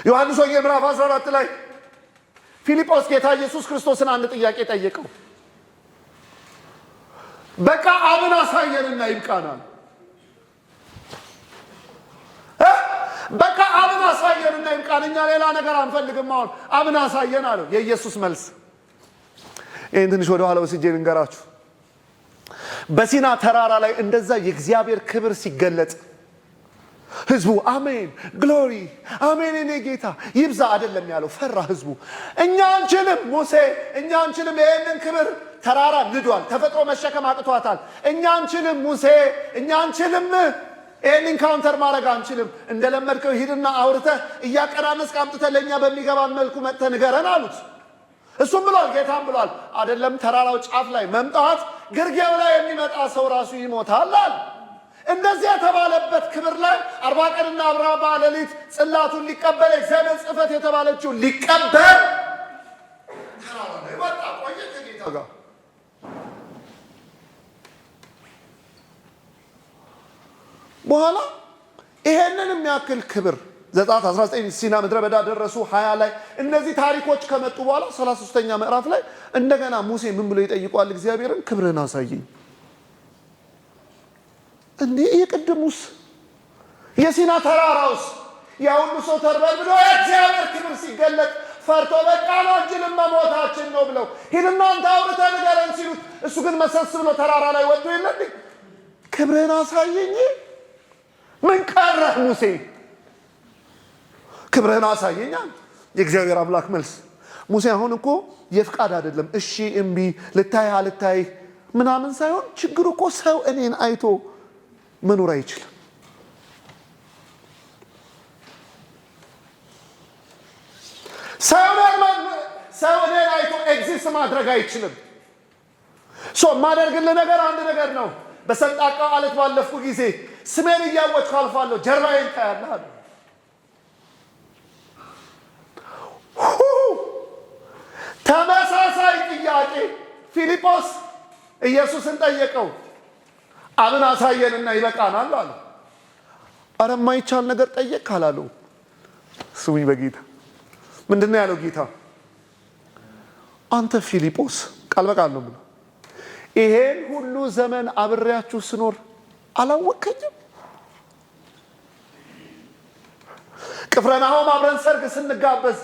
ዮሐንስ ወንጌል ምዕራፍ 14 ላይ ፊልጶስ ጌታ ኢየሱስ ክርስቶስን አንድ ጥያቄ ጠየቀው። በቃ አብን አሳየንና ይብቃናል። በቃ አብን አሳየንና ይብቃን፣ እኛ ሌላ ነገር አንፈልግም፣ አሁን አብን አሳየን አለው። የኢየሱስ መልስ ይህን ትንሽ ወደ ኋላ ወስጄ ልንገራችሁ። በሲና ተራራ ላይ እንደዛ የእግዚአብሔር ክብር ሲገለጥ ህዝቡ አሜን ግሎሪ አሜን እኔ ጌታ ይብዛ አይደለም ያለው፣ ፈራ ህዝቡ። እኛ አንችልም ሙሴ፣ እኛ አንችልም፣ ይሄንን ክብር ተራራ ንዷል፣ ተፈጥሮ መሸከም አቅቷታል። እኛ አንችልም ሙሴ፣ እኛ አንችልም፣ ይሄን ኢንካውንተር ማድረግ አንችልም። እንደለመድከው ሂድና አውርተህ እያቀናነስክ አምጥተህ ለእኛ በሚገባን መልኩ መጥተህ ንገረን አሉት። እሱም ብሏል፣ ጌታም ብሏል፣ አይደለም ተራራው ጫፍ ላይ መምጣት ግርጌው ላይ የሚመጣ ሰው ራሱ ይሞታል አለ። እንደዚህ የተባለበት ክብር ላይ 40 ቀንና 40 ሌሊት ጽላቱን ሊቀበል እግዚአብሔር ጽሕፈት የተባለችው ሊቀበል ተራራ ላይ ወጣ። ቆየ ከጌታ ጋር በኋላ ይሄንን የሚያክል ክብር ዘጸአት 19 ሲና ምድረ በዳ ደረሱ 20 ላይ እነዚህ ታሪኮች ከመጡ በኋላ 33ኛ ምዕራፍ ላይ እንደገና ሙሴ ምን ብሎ ይጠይቋል እግዚአብሔርን? ክብርን አሳየኝ። እንዴ የቅድሙስ የሲና ተራራውስ ያ ሁሉ ሰው ተርበልብሎ የእግዚአብሔር ክብር ሲገለጥ ፈርቶ በቃ ነው አንችልም መሞታችን ነው ብለው ሂድና አንተ አውርተህ ንገረን ሲሉት እሱ ግን መሰስ ብሎ ተራራ ላይ ወጥቶ የለም ክብርን አሳየኝ። ምን ቀረህ ሙሴ? ክብርህን አሳየኛል። የእግዚአብሔር አምላክ መልስ ሙሴ አሁን እኮ የፍቃድ አይደለም እሺ እምቢ ልታይ አልታይ ምናምን ሳይሆን ችግሩ እኮ ሰው እኔን አይቶ መኖር አይችልም። ሰው እኔን አይቶ ኤግዚስት ማድረግ አይችልም። ማደርግልህ ነገር አንድ ነገር ነው። በሰንጣቃው አለት ባለፍኩ ጊዜ ስሜን እያወቅሁ አልፋለሁ፣ ጀርባዬን ታያለህ። ተመሳሳይ ጥያቄ ፊልጶስ ኢየሱስን ጠየቀው። አብን አሳየንና ይበቃናል አለ። አረ የማይቻል ነገር ጠየቅ ካላለው ስሙኝ በጌታ ምንድነው ያለው ጌታ? አንተ ፊልጶስ ቃል በቃል ነው ብሎ ይሄን ሁሉ ዘመን አብሬያችሁ ስኖር አላወከኝም? ቅፍርናሆም አብረን ሰርግ ስንጋበዝ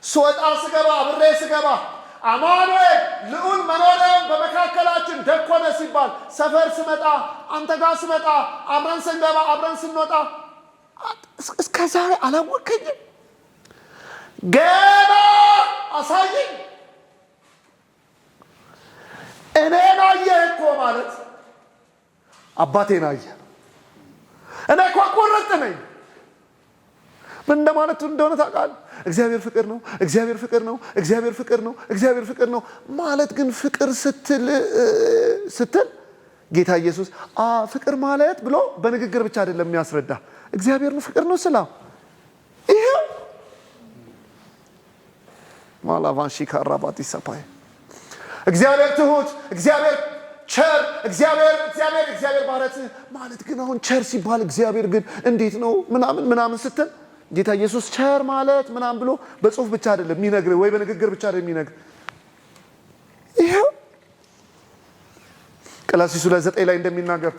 ስወጣ ስገባ አብሬ ስገባ አማኑኤል ልዑል መኖሪያውን በመካከላችን ደኮነ ሲባል ሰፈር ስመጣ አንተ ጋር ስመጣ አብረን ስንገባ አብረን ስንወጣ እስከ ዛሬ አላወከኝም? ገና አሳየኝ። እኔን አየህ እኮ ማለት አባቴን አየህ። እኔ እኮ ቁርጥ ነኝ። ምን እንደማለት እንደሆነ ታውቃለህ? እግዚአብሔር ፍቅር ነው፣ እግዚአብሔር ፍቅር ነው፣ እግዚአብሔር ፍቅር ነው፣ እግዚአብሔር ፍቅር ነው ማለት ግን ፍቅር ስትል ጌታ ኢየሱስ ፍቅር ማለት ብሎ በንግግር ብቻ አይደለም የሚያስረዳ። እግዚአብሔር ነው ፍቅር ነው ስላ ይሄው ማላቫንሺ ካራባት ይሰፓይ እግዚአብሔር ትሁት፣ እግዚአብሔር ቸር፣ እግዚአብሔር ማለት ግን አሁን ቸር ሲባል እግዚአብሔር ግን እንዴት ነው ምናምን ስትል ጌታ ኢየሱስ ቸር ማለት ምናምን ብሎ በጽሁፍ ብቻ አይደለም የሚነግር ወይ በንግግር ብቻ አይደለም የሚነግር። ይሄው ቆላስይስ 2:9 ላይ እንደሚናገር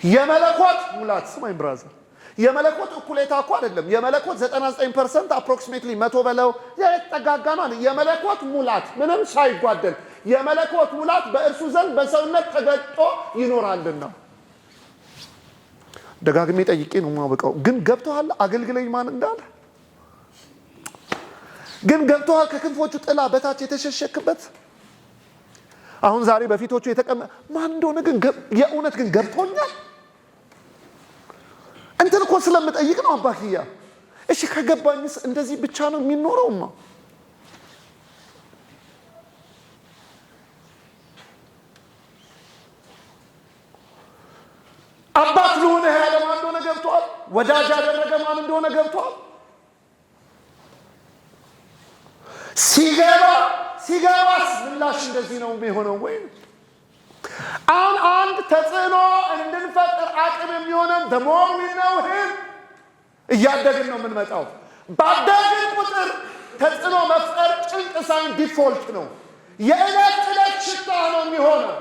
የመለኮት ሙላት ስማኝ ብራዘር፣ የመለኮት እኩሌታ እኮ አይደለም። የመለኮት 99% አፕሮክሲሜትሊ 100 በለው የተጠጋጋናል። የመለኮት ሙላት ምንም ሳይጓደል የመለኮት ሙላት በእርሱ ዘንድ በሰውነት ተገልጦ ይኖራልና። ደጋግሜ ጠይቄ ነው የማበቃው። ግን ገብቶሃል? አገልግለኝ ማን እንዳለ ግን ገብቶሃል? ከክንፎቹ ጥላ በታች የተሸሸክበት አሁን ዛሬ በፊቶቹ የተቀመጠ ማን እንደሆነ ግን የእውነት ግን ገብቶኛል። እንትን እኮ ስለምጠይቅ ነው አባክያ። እሺ ከገባኝስ እንደዚህ ብቻ ነው የሚኖረውማ? አባት ለሆነ ያለ ማን እንደሆነ ገብቷል። ወዳጅ ያደረገ ማን እንደሆነ ገብቷል። ሲገባስ ምላሽ እንደዚህ ነው የሚሆነው ወይ? አሁን አንድ ተጽዕኖ እንድንፈጥር አቅም የሚሆነን ደሞር ነው። እያደግን ነው የምንመጣው። ባደግን ቁጥር ተጽዕኖ መፍጠር ጭንቅ ሳይሆን ዲፎልት ነው። የዕለት ዕለት ሽታ ነው የሚሆነው።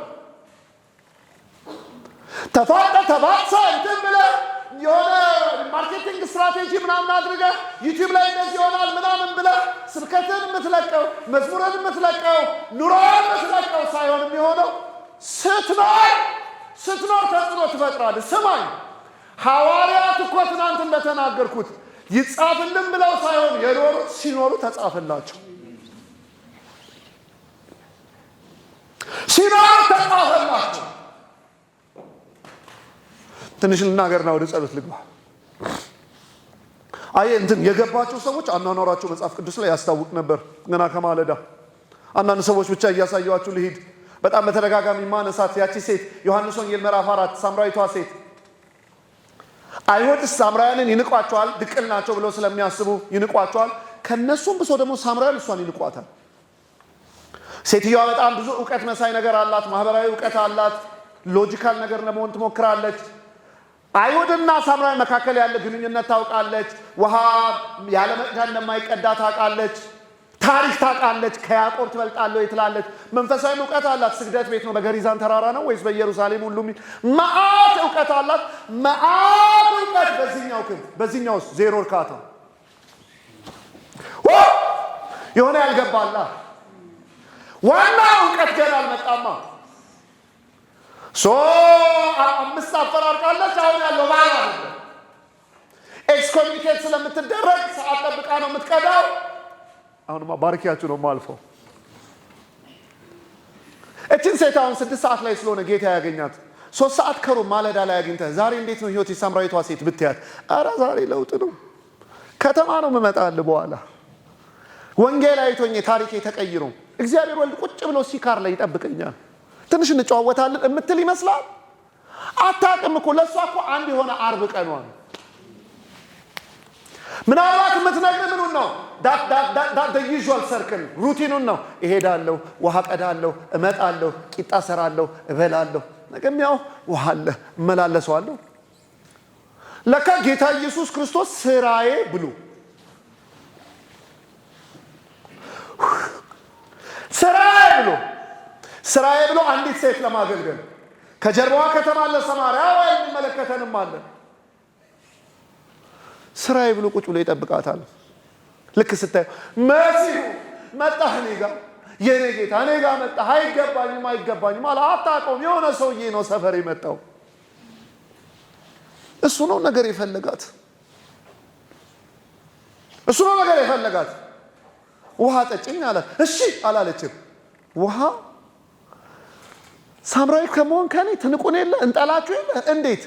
ተባሳ እንትን ብለህ የሆነ ማርኬቲንግ ስትራቴጂ ምናምን አድርገህ ዩቲዩብ ላይ እንደዚህ ይሆናል ምናምን ብለህ ስብከትን የምትለቀው መዝሙርን የምትለቀው ኑሮን የምትለቀው ሳይሆን የሚሆነው ስትኖር ተጽዕኖ ትፈጥራለህ። ስማኝ፣ ሐዋርያት እኮ ትናንት እንደተናገርኩት ይጻፍልን ብለው ሳይሆን የኖሩት ሲኖሩ ተጻፈላቸው። ሲኖሩ ተጻፈላቸው። ትንሽ ልናገርና ወደ ጸሎት ልግባ። እንትን የገባቸው ሰዎች አኗኗራቸው መጽሐፍ ቅዱስ ላይ ያስታውቅ ነበር። ገና ከማለዳ አንዳንድ ሰዎች ብቻ እያሳየኋችሁ ልሂድ። በጣም በተደጋጋሚ ማነሳት ያቺ ሴት ዮሐንስ ወንጌል ምዕራፍ 4 ሳምራዊቷ ሴት አይሁድ ሳምራውያንን ይንቋቸዋል፣ ድቅል ናቸው ብለው ስለሚያስቡ ይንቋቸዋል። ከነሱም ብሶ ደግሞ ሳምራውያን እሷን ይንቋታል። ሴትዮዋ በጣም ብዙ እውቀት መሳይ ነገር አላት፣ ማህበራዊ እውቀት አላት፣ ሎጂካል ነገር ለመሆን ትሞክራለች። አይሁድና ሳምራውያን መካከል ያለ ግንኙነት ታውቃለች። ውሃ ያለ መቅጃ እንደማይቀዳ ታውቃለች። ታሪክ ታውቃለች። ከያዕቆብ ትበልጣለች ትላለች። መንፈሳዊ እውቀት አላት። ስግደት ቤት ነው በገሪዛን ተራራ ነው ወይስ በኢየሩሳሌም? ሁሉ መዓት እውቀት አላት። መዓት እውቀት በዚህኛው ዜሮ እርካታ የሆነ ያልገባላ ዋና እውቀት ገና አልመጣማ። 5 አፈራርቃለች። አሁን ያለው ባላ ኤክስኮሚኒኬት ስለምትደረግ ሰዓት ጠብቃ ነው የምትቀዳው። አሁንማ ባርኪያችሁ ነው የማልፈው። እችን ሴት አሁን 6 ሰዓት ላይ ስለሆነ ጌታ ያገኛት 3 ሰዓት ከሩብ ማለዳ ላይ አግኝተህ ዛሬ እንዴት ነው ህይወት የሳምራዊቷ ሴት ብትያት፣ ኧረ ዛሬ ለውጥ ነው ከተማ ነው የምመጣልህ በኋላ ወንጌል አይቶኝ ታሪኬ ተቀይሮ እግዚአብሔር ወልድ ቁጭ ብሎ ሲካር ላይ ይጠብቀኛል ትንሽ እንጨዋወታለን እምትል ይመስላል። አታውቅም እኮ ለእሷ እኮ አንድ የሆነ አርብ ቀኗ ነው። ምናልባት የምትነግር ምኑን ነው? ዳት ዩዥዋል ሰርክል ሩቲኑን ነው። እሄዳለሁ፣ ውሃ ቀዳለሁ፣ እመጣለሁ፣ ቂጣ ሰራለሁ፣ እበላለሁ፣ ነገም ያው ውሃ አለ፣ እመላለሰዋለሁ። ለካ ጌታ ኢየሱስ ክርስቶስ ስራዬ ብሎ ስራዬ ብሎ አንዲት ሴት ለማገልገል ከጀርባዋ ከተማ አለ ሰማርያ ወይ የሚመለከተንም አለ። ስራዬ ብሎ ቁጭ ብሎ ይጠብቃታል። ልክ ስታይ መሲሁ መጣህ እኔ ጋር የኔ ጌታ እኔ ጋር መጣህ፣ አይገባኝም አለ። አታውቀውም፣ የሆነ ሰውዬ ነው ሰፈር የመጣው። እሱ ነው ነገር የፈለጋት። ውሃ ጠጭኝ አለ። እሺ አላለችም። ውሃ ሳምራዊ ከመሆን ከኔ ትንቁን የለ እንጠላችሁ የለ እንዴት?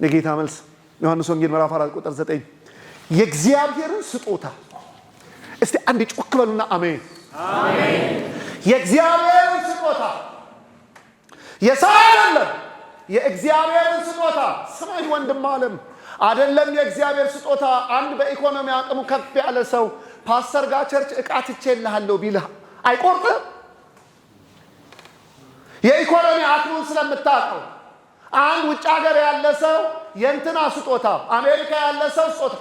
የጌታ መልስ ዮሐንስ ወንጌል ምዕራፍ 4 ቁጥር 9 የእግዚአብሔርን ስጦታ እስቲ አንድ ጮክ በሉና አሜን። የእግዚአብሔርን ስጦታ የሰው አይደለም፣ የእግዚአብሔርን ስጦታ ስማኝ ወንድም ዓለም አይደለም። የእግዚአብሔር ስጦታ አንድ በኢኮኖሚ አቅሙ ከፍ ያለ ሰው ፓስተር ጋር ቸርች ዕቃ ትቼልሃለሁ ቢልህ አይቆርጥም። የኢኮኖሚ አቅሙን ስለምታውቀው አንድ ውጭ ሀገር ያለ ሰው የእንትና ስጦታ አሜሪካ ያለ ሰው ስጦታ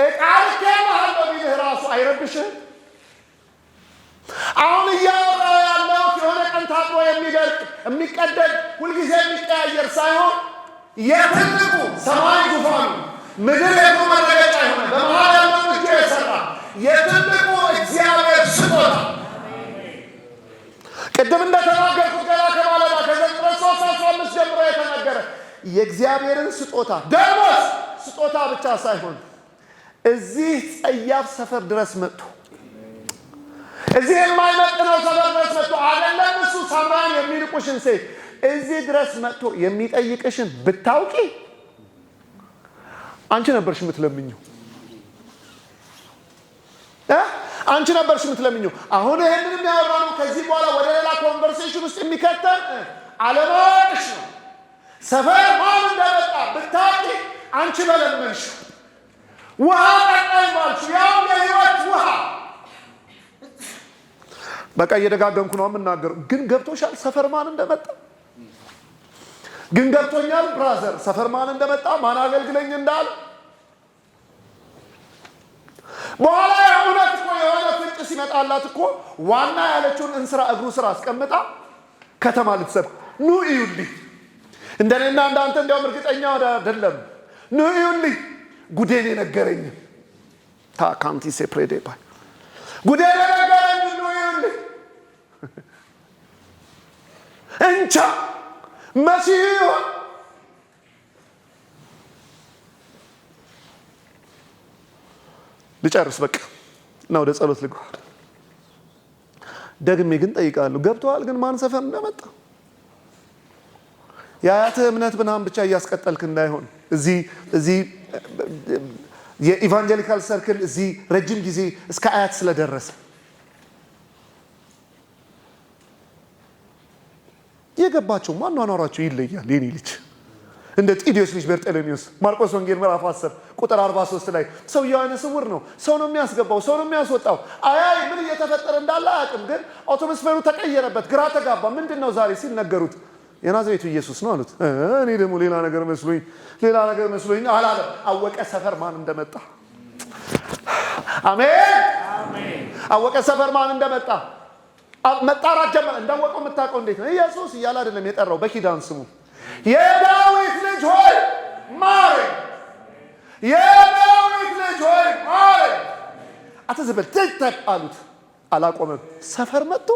ዕቃ ልኬልሃለሁ ቢልህ ራሱ አይረብሽህ? አሁን እያወራሁ ያለው የሆነ ቀን ታጥቦ የሚደርቅ የሚቀደድ ሁልጊዜ የሚቀያየር ሳይሆን የትልቁ ሰማይ ዙፋኑ ምድር የእግሩ መረገጫ የሆነ በመሃል ያለው እጁ የሰራ የትልቁ እግዚአብሔር ስጦታ ቅድም እንደተናገርኩት ገና ከማለዳ ከዘፍጥረት 3:15 ጀምሮ የተነገረ የእግዚአብሔርን ስጦታ ደሞስ ስጦታ ብቻ ሳይሆን እዚህ ጸያፍ ሰፈር ድረስ መጥቶ እዚህ የማይመጥነው ሰፈር ድረስ መጥቶ አይደለም እሱ ሳምራን የሚንቁሽን ሴት እዚህ ድረስ መጥቶ የሚጠይቅሽን ብታውቂ አንቺ ነበርሽ የምትለምኚው። አንቺ ነበርሽ የምትለምኚው። አሁን ይሄንን የሚያወራው ከዚህ በኋላ ወደ ሌላ ኮንቨርሴሽን ውስጥ የሚከተል አለማወቅሽ ነው። ሰፈር ማን እንደመጣ ብታውቂ አንቺ በለመንሽ ውሃ ጠጣኝ ባልሽ ያው የህይወት ውሃ በቃ እየደጋገምኩ ነው የምናገረው። ግን ገብቶሻል ሰፈር ማን እንደመጣ? ግን ገብቶኛል ብራዘር ሰፈር ማን እንደመጣ ማን አገልግለኝ እንዳለ። በኋላ እውነት እኮ የሆነ ፍንጭ ሲመጣላት እኮ ዋና ያለችውን እንስራ እግሩ ስራ አስቀምጣ ከተማ ልትሰብክ ኑ እዩልኝ፣ እንደኔና እንዳንተ እንዲያውም እርግጠኛ አይደለም። ኑ እዩልኝ ጉዴን የነገረኝ ታካንቲ ሴፕሬዴ ባይ ጉዴን የነገረኝ ኑ እዩልኝ እንቻ መሲሁ ልጨርስ በቃ እና ወደ ጸሎት ልግባ። ደግሜ ግን ጠይቃለሁ፣ ገብቶሃል ግን ማን ሰፈር እንደመጣ? የአያትህ እምነት ምናምን ብቻ እያስቀጠልክ እንዳይሆን እዚህ የኢቫንጀሊካል ሰርክል እዚህ ረጅም ጊዜ እስከ አያት ስለደረሰ የገባቸው ማኗኗራቸው ይለያል። የኔ ልጅ እንደ ጢዲዮስ ልጅ በርጤሌሜዎስ ማርቆስ ወንጌል ምዕራፍ 10 ቁጥር 43 ላይ ሰውየው አይነ ስውር ነው። ሰው ነው የሚያስገባው፣ ሰው ነው የሚያስወጣው። አያይ ምን እየተፈጠረ እንዳለ አያውቅም። ግን አውቶሞስፌሩ ተቀየረበት፣ ግራ ተጋባ። ምንድን ነው ዛሬ ሲል ነገሩት። የናዝሬቱ ኢየሱስ ነው አሉት። እኔ ደግሞ ሌላ ነገር መስሎኝ አላለም። አወቀ ሰፈር ማን እንደመጣ። አሜን። አወቀ ሰፈር ማን እንደመጣ መጣራት ጀመረ። እንዳወቀው የምታውቀው እንዴት ነው? ኢየሱስ እያለ አይደለም የጠራው፣ በኪዳን ስሙ የዳዊት ልጅ ሆይ ማረኝ፣ የዳዊት ልጅ ሆይ ማረኝ። አትዘበል ትተህ አሉት። አላቆመም። ሰፈር መጥቶ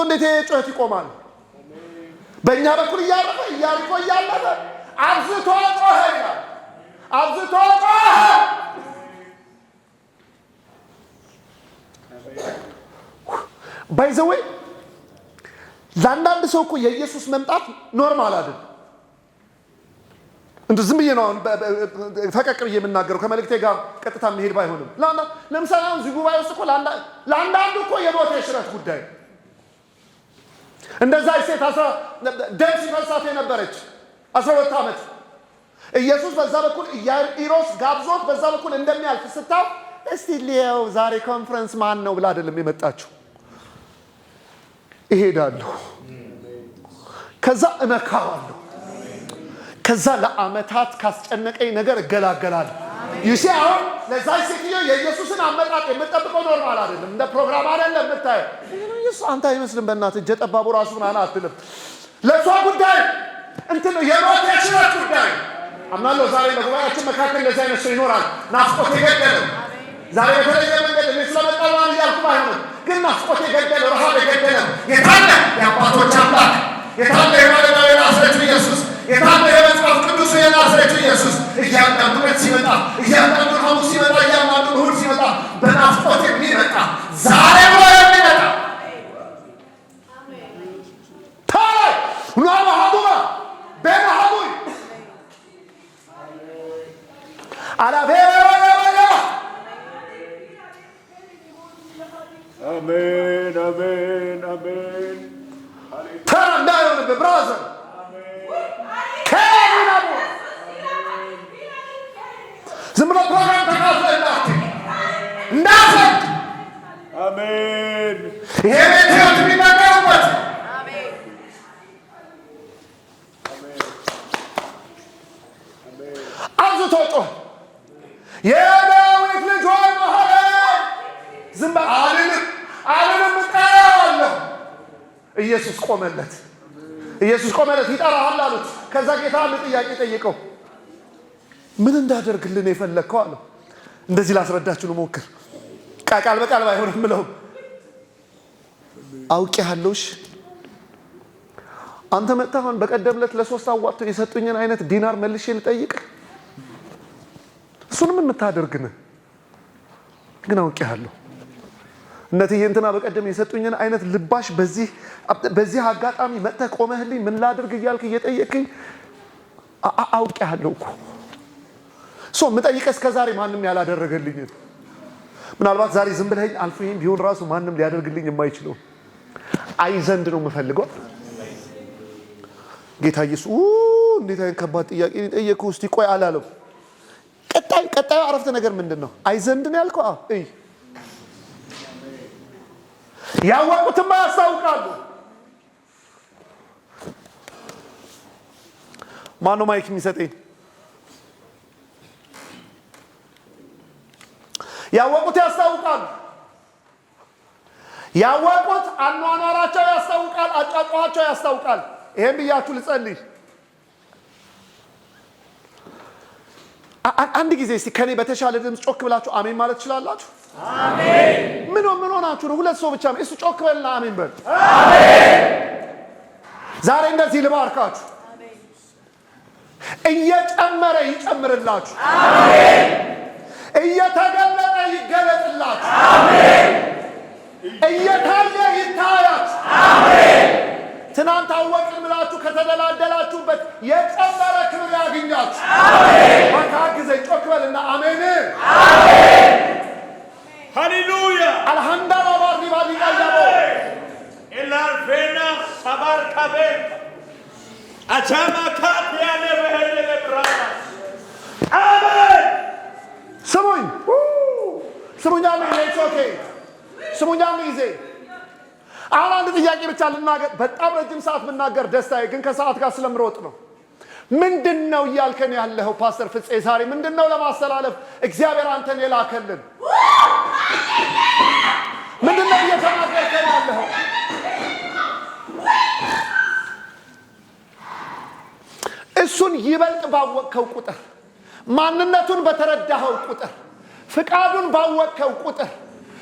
እንዴት ጩኸት ይቆማል? በእኛ በኩል እያረፈ እያልኮ እያለፈ አብዝቶ ጮኸ ይላል። አብዝቶ ጮኸ። ባይ ዘ ዌይ ለአንዳንድ ሰው እኮ የኢየሱስ መምጣት ኖርማል አይደል። እንደ ዝም ብዬ ነው ፈቀቅ ብዬ የምናገረው ከመልእክቴ ጋር ቀጥታ መሄድ ባይሆንም። ለምሳሌ አሁን እዚህ ጉባኤ ውስጥ እኮ ለአንዳንዱ እኮ የሞት የሽረት ጉዳይ እንደዛ ሴት ደም ሲፈሳት የነበረች 12 ዓመት ኢየሱስ በዛ በኩል ኢያኢሮስ ጋብዞት በዛ በኩል እንደሚያልፍ ስታው እስቲ ሊያው ዛሬ ኮንፈረንስ ማን ነው ብላ አይደለም የመጣችው። እሄዳለሁ፣ ከዛ እመካዋለሁ፣ ከዛ ለዓመታት ካስጨነቀኝ ነገር እገላገላለሁ። ይሲ አሁን ለዛ ሴትዮ የኢየሱስን አመጣጥ የምትጠብቀው ኖርማል አይደለም፣ እንደ ፕሮግራም አይደለም የምታየው። ኢየሱስ አንተ አይመስልም በእናትህ እጀ ጠባቡ ራሱ ምናምን አትልም። ለሷ ጉዳይ እንትን ነው የሞት የሽረት ጉዳይ አምናለሁ። ዛሬ በጉባኤያችን መካከል እንደዚህ አይነት ሰው ይኖራል። ናፍቆት የገደለው ዛሬ በተለየ መንገድ እኔ ስለመጣሁ ነው እያልኩ ባይሆንም ግን ናፍቆት የገደለው ረሃብ የገደለው የታለ የአባቶች አምላክ የታለ የማለዳው የናዝሬቱ ኢየሱስ የታለ የመጽሐፍ ቅዱሱ የናዝሬቱ ኢየሱስ እያንዳንዱ ዕለት ሲመጣ እያንዳንዱ ሐሙስ ሲመጣ እያንዳንዱ እሑድ ሲመጣ በናፍቆት የሚመጣ ዛሬ ብሎ የሚመጣ ታለ ኑአማ ሀዱማ በናሃዱይ አላቤራ አሜን አሜን አሜን። ተራ እንዳይሆንብህ ብራዘር ከሚናቡ ዝም ብሎ ፕሮግራም ተካፍለህ እንዳትፈቅ። አሜን። ይሄ ቤት ህይወት የሚናገሩበት አብዝቶ ጮህ የዳዊት ልጅ ሆይ መሐረን። ዝም በል አልልም እጠራዋለሁ። ኢየሱስ ቆመለት። ይጠራሃል አሉት። ከዛ ጌታ አንድ ጥያቄ ጠይቀው፣ ምን እንዳደርግልን የፈለግከው አለው። እንደዚህ ላስረዳችሁ ልሞክር፣ ቃል በቃል ባይሆንም ብለውም አውቄሃለሁሽ። አንተ መጥተህ አሁን በቀደም ዕለት ለ3 አዋጥተው የሰጡኝን አይነት ዲናር መልሼ ልጠይቅ? እሱንም የምታደርግን ግን አውቄሃለሁ። እነትዬ እንትና በቀደም የሰጡኝን አይነት ልባሽ በዚህ አጋጣሚ መጥተህ ቆመህልኝ ምን ላድርግ እያልክ እየጠየቅኝ አውቄሃለሁ እኮ የምጠይቀህ እስከ ዛሬ ማንም ያላደረገልኝን። ምናልባት ዛሬ ዝም ብለኸኝ አልፎኝ ቢሆን ራሱ ማንም ሊያደርግልኝ የማይችለው አይ ዘንድ ነው የምፈልገው። ጌታ ኢየሱስ እንዴት አይነት ከባድ ጥያቄ ጠየቅኩህ። እስቲ ቆይ አላለም። ቀጣዩ አረፍተ ነገር ምንድን ነው? አይ ዘንድ ነው ያልከው? እይ ያወቁትማ ያስታውቃሉ። ማነው ማይክ የሚሰጠኝ? ያወቁት ያስታውቃሉ። ያወቁት አኗኗራቸው ያስታውቃል፣ አጫጫኋቸው ያስታውቃል። ይሄን ብያችሁ ልጸልይ። አንድ ጊዜ እስቲ ከኔ በተሻለ ድምፅ ጮክ ብላችሁ አሜን ማለት ትችላላችሁ? አሜን። ምን ሆናችሁ ነው? ሁለት ሰው ብቻ ነው። እሱ ጮክ በልና አሜን በል። አሜን። ዛሬ እንደዚህ ልባርካችሁ። እየጨመረ ይጨምርላችሁ። አሜን። እየተገለጠ ይገለጥላችሁ። አሜን። እየታየ ይታያችሁ። አሜን። ትናንት አወቅን ብላችሁ ከተደላደላችሁበት የጨመረ ክብር ያገኛችሁ። አሜን። አካግዘ ጮክ በልና አሜን። አሜን። ሃሌሉያ አልሐምዱሊላህ ባሪ ባዲ ያያቦ ኤላርፌና ሳባር ካቤ አቻማ ካት ያለ በሄለ ብራራ አሜን። ስሙኝ አሜን። ኦኬ ስሙኝ ጊዜ አሁን አንድ ጥያቄ ብቻ ልናገር። በጣም ረጅም ሰዓት ብናገር ደስታዬ ግን ከሰዓት ጋር ስለምሮጥ ነው። ምንድን ነው እያልከን ያለኸው ፓስተር ፍፄ? ዛሬ ምንድን ነው ለማስተላለፍ እግዚአብሔር አንተን የላከልን? ምንድን ነው እየተናገርከን ያለኸው? እሱን ይበልጥ ባወቅከው ቁጥር፣ ማንነቱን በተረዳኸው ቁጥር፣ ፍቃዱን ባወቅከው ቁጥር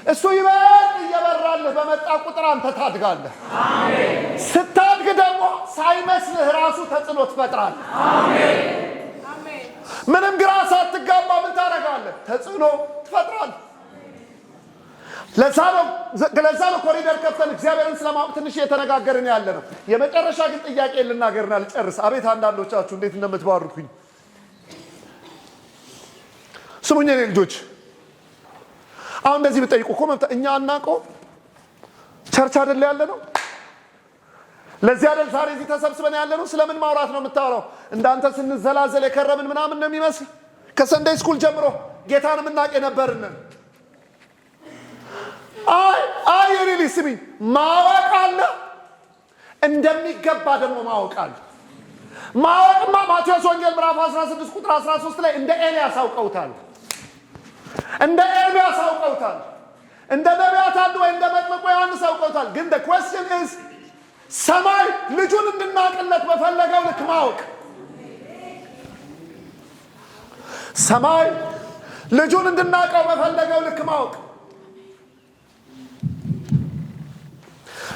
እሱ ይበልጥ እየበራልህ በመጣ ቁጥር አንተ ታድጋለህ። አሜን። ስታድግ ደግሞ ሳይመስልህ ራሱ ተጽዕኖ ትፈጥራለህ። አሜን። ምንም ግራ ሳትጋባ ምን ታደርጋለህ? ተጽዕኖ ትፈጥራለህ። ለዛ ነው ኮሪደር ከፍተን እግዚአብሔርን ስለማወቅ ትንሽ እየተነጋገርን ያለ ነው። የመጨረሻ ግን ጥያቄ ልናገርና ልጨርስ። አቤት አንዳንዶቻችሁ እንዴት እንደምትባርኩኝ ስሙኝ የኔ ልጆች። አሁን እንደዚህ ብጠይቁ እኮ መብታ እኛ አናውቀው ቸርች አይደለ ያለ ነው። ለዚህ አይደል ዛሬ እዚህ ተሰብስበን ያለ ነው። ስለምን ማውራት ነው የምታወራው? እንዳንተ ስንዘላዘል የከረምን ምናምን ነው የሚመስል? ከሰንደይ ስኩል ጀምሮ ጌታን የምናውቅ የነበርን። አይ የኔ ስሚኝ፣ ማወቅ አለ፣ እንደሚገባ ደግሞ ማወቅ አለ። ማወቅማ ማቴዎስ ወንጌል ምዕራፍ 16 ቁጥር 13 ላይ እንደ ኤልያስ አውቀውታል፣ እንደ ኤርምያስ አውቀውታል፣ እንደ ነቢያት አንዱ ወይ እንደ መጥምቁ ዮሐንስ አውቀውታል። ግን the question is ሰማይ ልጁን እንድናቅለት በፈለገው ልክ ማወቅ፣ ሰማይ ልጁን እንድናቀው በፈለገው ልክ ማወቅ።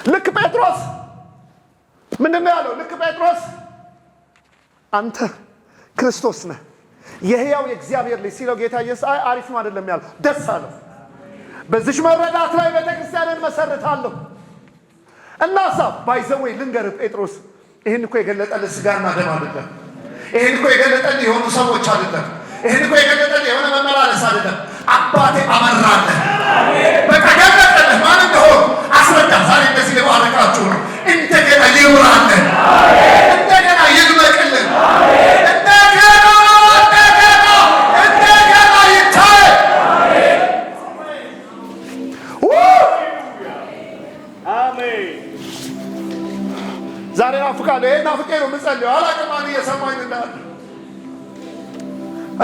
ልክ ጴጥሮስ ምንድን ነው ያለው? ልክ ጴጥሮስ አንተ ክርስቶስ ነህ የሕያው የእግዚአብሔር ልጅ ሲለው ጌታ ኢየሱስ አሪፍ ነው አይደለም ያለው፣ ደስ አለው። በዚች መረዳት ላይ ቤተክርስቲያንን መሰርታለሁ እና ሀሳብ ባይዘወይ ልንገርህ ጴጥሮስ፣ ይህን እኮ የገለጠልህ ስጋና ደም አይደለም። ይህን እኮ የገለጠልህ የሆኑ ሰዎች አይደለም። ይህን እኮ የገለጠልህ የሆነ መመላለስ አይደለም። አባቴ አመራለህ፣ በቃ ገለጠልህ። ማን እንደሆኑ አስረዳ። ዛሬ እንደዚህ ልባረካችሁ ነው። እንደገና ይምራለን፣ እንደገና ይድመቅልን፣ እንደገና ይታይ። ዛሬ ናፍቃለሁ። ይሄን ናፍቄ ነው የምጸልየው። አላውቅም ማን እየሰማኝ እንዳለ።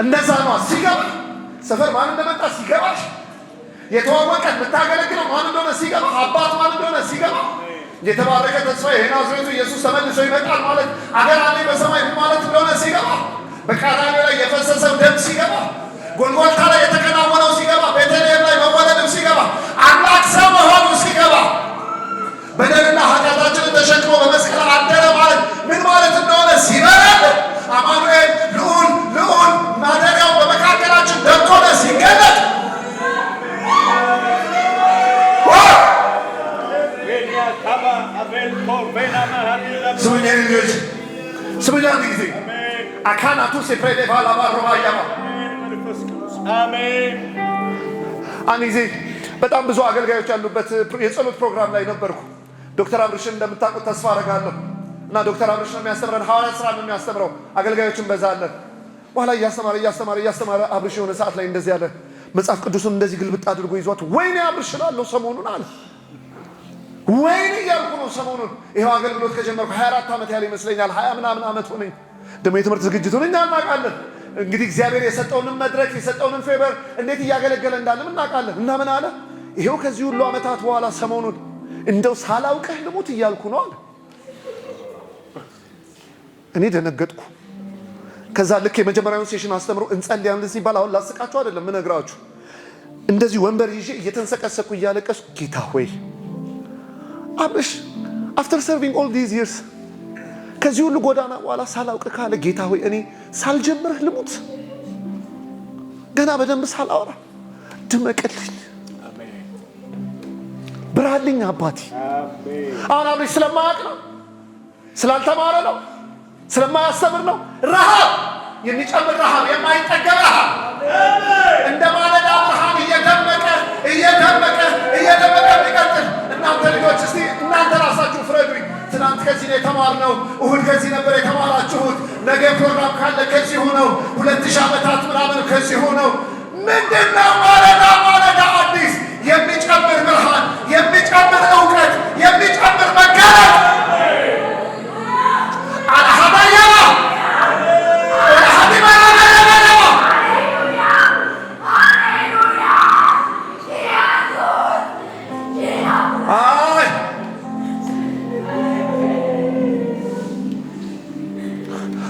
እንደዛ ነው ሲገባ ሰፈር ማን እንደመጣ ሲገባሽ፣ የተዋወቀት የምታገለግለው ማን እንደሆነ ሲገባ፣ አባት ማን እንደሆነ ሲገባ፣ የተባረከ ተስፋ የናዝሬቱ ኢየሱስ ተመልሶ ይመጣል ማለት አገር አለኝ በሰማይ ማለት እንደሆነ ሲገባ፣ በቀራንዮ ላይ የፈሰሰው ደም ሲገባ፣ ጎልጎልታ ላይ የተከናወነው ሲገባ፣ ቤተልሔም ላይ መወለድም ሲገባ፣ አምላክ ሰው መሆኑ ሲገባ፣ በደልና ኃጢአታችንን ተሸክሞ በመስቀል አደረ ማለት ምን ማለት እንደሆነ ሲበራል፣ አማኑኤል ልዑል ማደሪያው በመካከላችን ደምቆ ሲገለጥ ስሙኝ አንድ ጊዜ አካናቱ ሴፕሬዴቫ ላባሮባያማ አንድ ጊዜ በጣም ብዙ አገልጋዮች ያሉበት የጸሎት ፕሮግራም ላይ ነበርኩ። ዶክተር አብርሽን እንደምታውቁት ተስፋ አደርጋለሁ። እና ዶክተር አብርሽ ነው የሚያስተምረን፣ ሐዋርያት ሥራ ነው የሚያስተምረው። አገልጋዮችን በዛለን። በኋላ እያስተማረ አብርሽ የሆነ ሰዓት ላይ እንደዚህ ያለ መጽሐፍ ቅዱስን እንደዚህ ግልብጥ አድርጎ ይዟት፣ ወይኔ አብርሽ እላለሁ ሰሞኑን አለ። ወይኔ እያልኩ ነው ሰሞኑን። ይኸው አገልግሎት ከጀመርኩ 24 ዓመት ያህል ይመስለኛል። 20 ምናምን ዓመት ሆነኝ። ደግሞ የትምህርት ዝግጅቱን እኛ እናውቃለን። እንግዲህ እግዚአብሔር የሰጠውንም መድረክ የሰጠውንም ፌቨር እንዴት እያገለገለ እንዳለም እናውቃለን። እና ምን አለ? ይኸው ከዚህ ሁሉ ዓመታት በኋላ ሰሞኑን እንደው ሳላውቅህ ልሙት እያልኩ ነው አለ። እኔ ደነገጥኩ። ከዛ ልክ የመጀመሪያውን ሴሽን አስተምሮ እንጸልያለን ሲባል፣ አሁን ላስቃችሁ አይደለም ምነግራችሁ፣ እንደዚህ ወንበር ይዤ እየተንሰቀሰቅኩ እያለቀስኩ ጌታ ሆይ አብርሽ አፍተር ሰርቪንግ ኦል ዲዝ ይርስ ከዚህ ሁሉ ጎዳና በኋላ ሳላውቅ ካለ ጌታ ሆይ እኔ ሳልጀምርህ ልሙት፣ ገና በደንብ ሳላወራ ድመቅልኝ፣ ብራልኝ አባቴ። አሁን አብርሽ ስለማያውቅ ነው፣ ስላልተማረ ነው፣ ስለማያስተምር ነው። ረሃብ፣ የሚጨምር ረሃብ፣ የማይጠገብ ረሃብ እንደ ማለዳ ብርሃን እየደመቀ የሚቀጥል። እናንተ ልጆች እስቲ እናንተ ራሳችሁ ፍረዱኝ። ትናንት ከዚህ ነው የተማርነው፣ እሁድ ከዚህ ነበር የተማራችሁት፣ ነገ ፕሮግራም ካለ ከዚህ ሆነው 2000 ዓመታት ምናምን ከዚህ ሆነው ምንድነው ማለዳ አዲስ የሚጨምር ብርሃን፣ የሚጨምር እውቀት፣ የሚጨምር መገለጥ አልሐባያባ